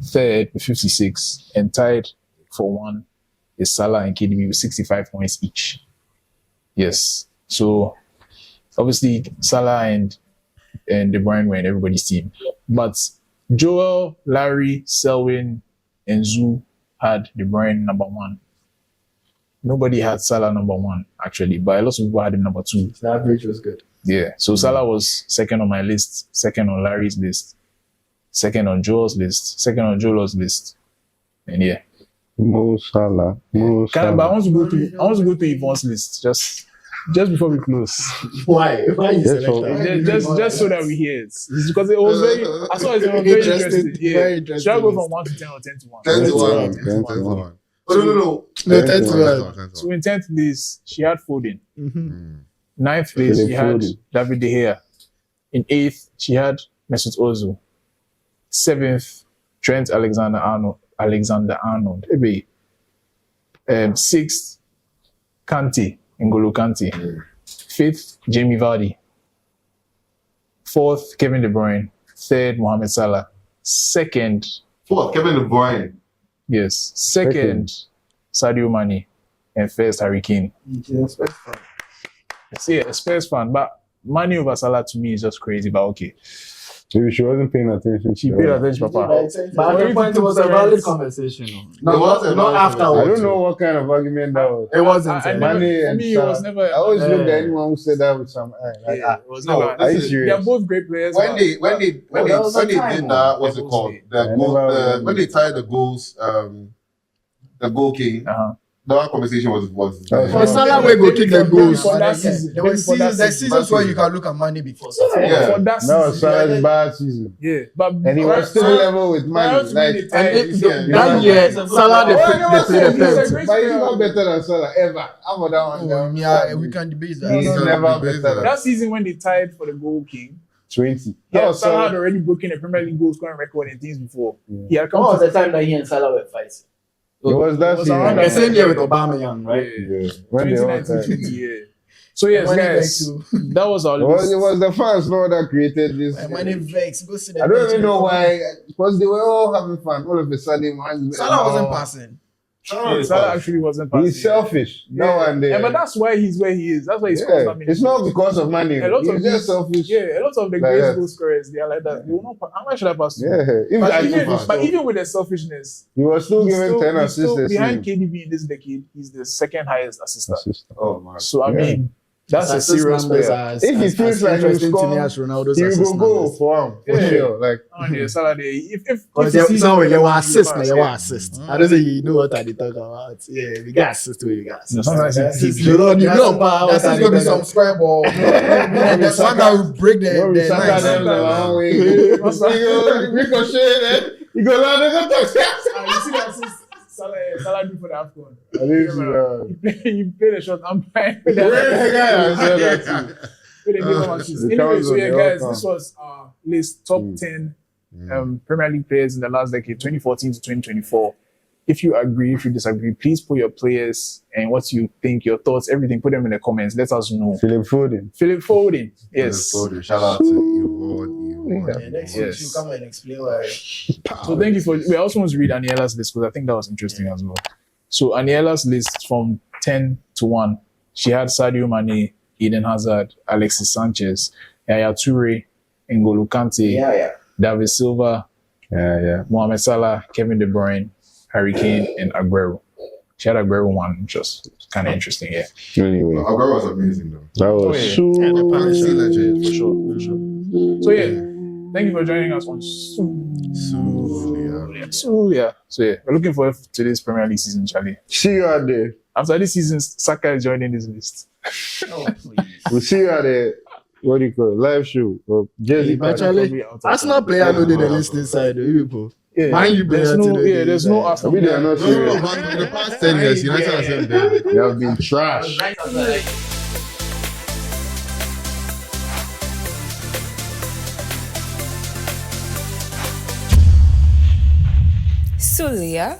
C: 3rd with 56. And tied for 1 is Salah and KDB with 65 points each. Yes. So obviously Salah and De Bruyne were in everybody's team. But Joel, Larry, Selwyn, and Zoo had De Bruyne number 1. Nobody had Salah number 1, actually, but a lot of people had him number 2.
B: The average was good.
C: Yeah. So Salah was second on my list, second on Larry's list, second on Joel's list, second on Joel's list. And yeah.
A: Mo Salah.
C: But I want to go to Yvonne's list just before we close.
B: Why? Why you
A: Yes,
B: select that?
C: just so that we hear it. It's because it was very I saw it was very interesting. Yeah.
F: Very interesting.
C: Should I go from 1 to 10 or 10 to 1?
E: 10 to 1.
A: 10 to
E: 10
A: 1.
E: to 1. Oh, no.
F: No, 10 to 1.
C: So in 10th list, she had Foden.
F: Mm-hmm.
C: 9th place,
A: Philip
C: she had
A: Foden.
C: David De Gea. In 8th, she had Mesut Ozil. 7th, Trent Alexander-Arnold. Maybe. 6th, Kante, N'Golo Kante. 5th, Jamie Vardy. 4th, Kevin De Bruyne. 3rd, Mohamed Salah. 2nd,
E: Fourth, Kevin De Bruyne.
C: yes. 2nd, Sadio Mane. And 1st, Harry Kane. See, a Spurs fan, but Mane over Salah to me is just crazy, but okay.
A: Maybe she wasn't paying attention.
C: She paid attention, Papa.
B: But at the point, it was a valid conversation. No,
E: It was a
B: not
E: valid
A: I
B: afterwards.
A: don't know what kind of argument that was.
B: It wasn't.
C: I
B: eh?
C: never-
A: Mane
C: for
A: and
C: me, it was
A: Salah.
C: never.
A: I always looked
B: Yeah.
A: at anyone who said that with some eye.
C: Yeah, it was
E: No,
C: never.
A: Are you
E: listen,
A: serious?
C: They're both great players.
E: When
C: but-
E: they
B: Well, that was a
E: did
B: time,
E: that, what's it called? When they tied the goals, the goal king.
C: Uh-huh.
E: That conversation was
F: For Salah, we go kick the goals.
C: For that
H: Yeah,
C: season.
H: there were
C: Maybe for that
H: seasons, there's
C: season.
H: seasons where you can look at Mane before.
E: Yeah.
C: For that
A: That was
C: season.
A: Salah's bad season.
C: Yeah, but
A: And he was still level with
C: Prior
A: Mane.
C: to
A: Like,
C: when they tied,
F: That year, Salah, they played the
C: He's a
F: pens.
C: great
A: but he's
C: player.
A: not better than Salah ever. How about that one?
H: Oh, yeah, we can debate
A: He's
H: that.
A: never better than
C: that season when they tied for the goal king,
A: 20. That
C: yeah,
A: was
C: Salah had
A: Salah.
C: already broken a Premier League goal scoring record and things before.
A: Yeah.
C: He had come
B: What was
C: to
B: the time that he and Salah were fighting?
A: It was that
C: was
A: season.
C: around
B: The
C: that
B: same year with Aubameyang, right?
A: Yeah. When they all
C: 2019,
A: tied.
C: yeah. So yes,
H: Mane
C: guys,
H: vex
C: that was our
A: It was,
C: list.
A: it was the fans now that created this.
H: Mane vex. Go see the
A: I don't
H: bench.
A: even know why. Because they were all having fun. All of a sudden, man.
H: Salah wasn't passing.
C: Salah actually wasn't passing.
A: He's selfish. No one there.
C: Yeah, but that's why he's where he is. That's why he's scores that many
A: It's not
C: goals.
A: because of money.
C: A lot of
A: He's just
C: these-
A: selfish.
C: Yeah, a lot of the
A: Like
C: great
A: that.
C: goal scorers, they are like that. They will not. How much should I pass to?
A: Yeah.
C: But even with the selfishness,
A: he was still
C: he's
A: giving 10
C: he's
A: assists a
C: behind
A: season.
C: KDB in this decade. He's the second highest assist.
E: Oh man.
C: So I
A: Yeah.
C: mean, that's a
B: Assist
C: serious
B: numbers
C: player.
B: are
A: If he
B: as
A: feels like he'll
B: interesting to me
A: score,
B: as Ronaldo's
A: He
B: assist
A: will go
B: numbers.
A: for him, for
C: Yeah.
A: sure. Like,
C: On the Saturday, if
B: Because
C: the season
B: someone you
C: was
B: want assist,
C: fast,
B: you
C: yeah.
B: want assist. I don't think you know what I talk about. Yeah, we got assist, we got assist.
C: Sometimes it's
B: You don't know about
E: That's
B: what I
E: gonna be
B: talk
E: some
B: about.
E: square ball. And the one that will break the
A: when we sat
E: lines.
A: them the wrong way, ricochet, then you go down there, go touch.
C: You see that assist Salah do for the AFCON. You play the shot, I'm fine.
A: Where the guy said that too?
C: Anyway, so yeah, guys, this was our list top 10
E: Mm.
C: Premier League players in the last decade, 2014 to 2024. If you agree, if you disagree, please put your players and what you think, your thoughts, everything. Put them in the comments. Let us know.
A: Philip Foden.
C: Philip Foden, yes.
E: Shout out to Yvonne.
H: Yeah, next week
C: Yes.
H: you come and explain why.
C: So thank you for. We also want to read Aniela's list because I think that was interesting as well. So Aniela's list from 10 to 1, she had Sadio Mane, Eden Hazard, Alexis Sanchez, Yaya Toure, N'Golo Kante,
H: Yeah.
C: David Silva,
A: Yeah.
C: Mohamed Salah, Kevin De Bruyne, Harry Kane, and Aguero. She had Aguero one, which was kind of interesting. Yeah,
A: Anyway,
E: Aguero was amazing though.
A: that was
C: yeah.
A: so.
E: Sea legend.
C: for sure. So yeah, thank you for joining us on
E: Sulia.
C: Sulia. So yeah, we're looking forward to this Premier League season, Charlie.
A: See you out there.
C: After this season, Saka is joining this list.
H: Oh, please.
A: We'll see you at the, what do you call it, live show. Or Jersey
B: But
A: party.
B: Charlie, Arsenal player no did the list inside, you people.
C: Yeah,
B: Man U
C: there's
B: player
C: no,
B: today,
C: yeah, there's no
B: like-
C: Arsenal.
A: I mean, they are not
E: No,
A: serious.
E: man, in the past 10 years, United has been there.
A: They have been trash.
I: Sulia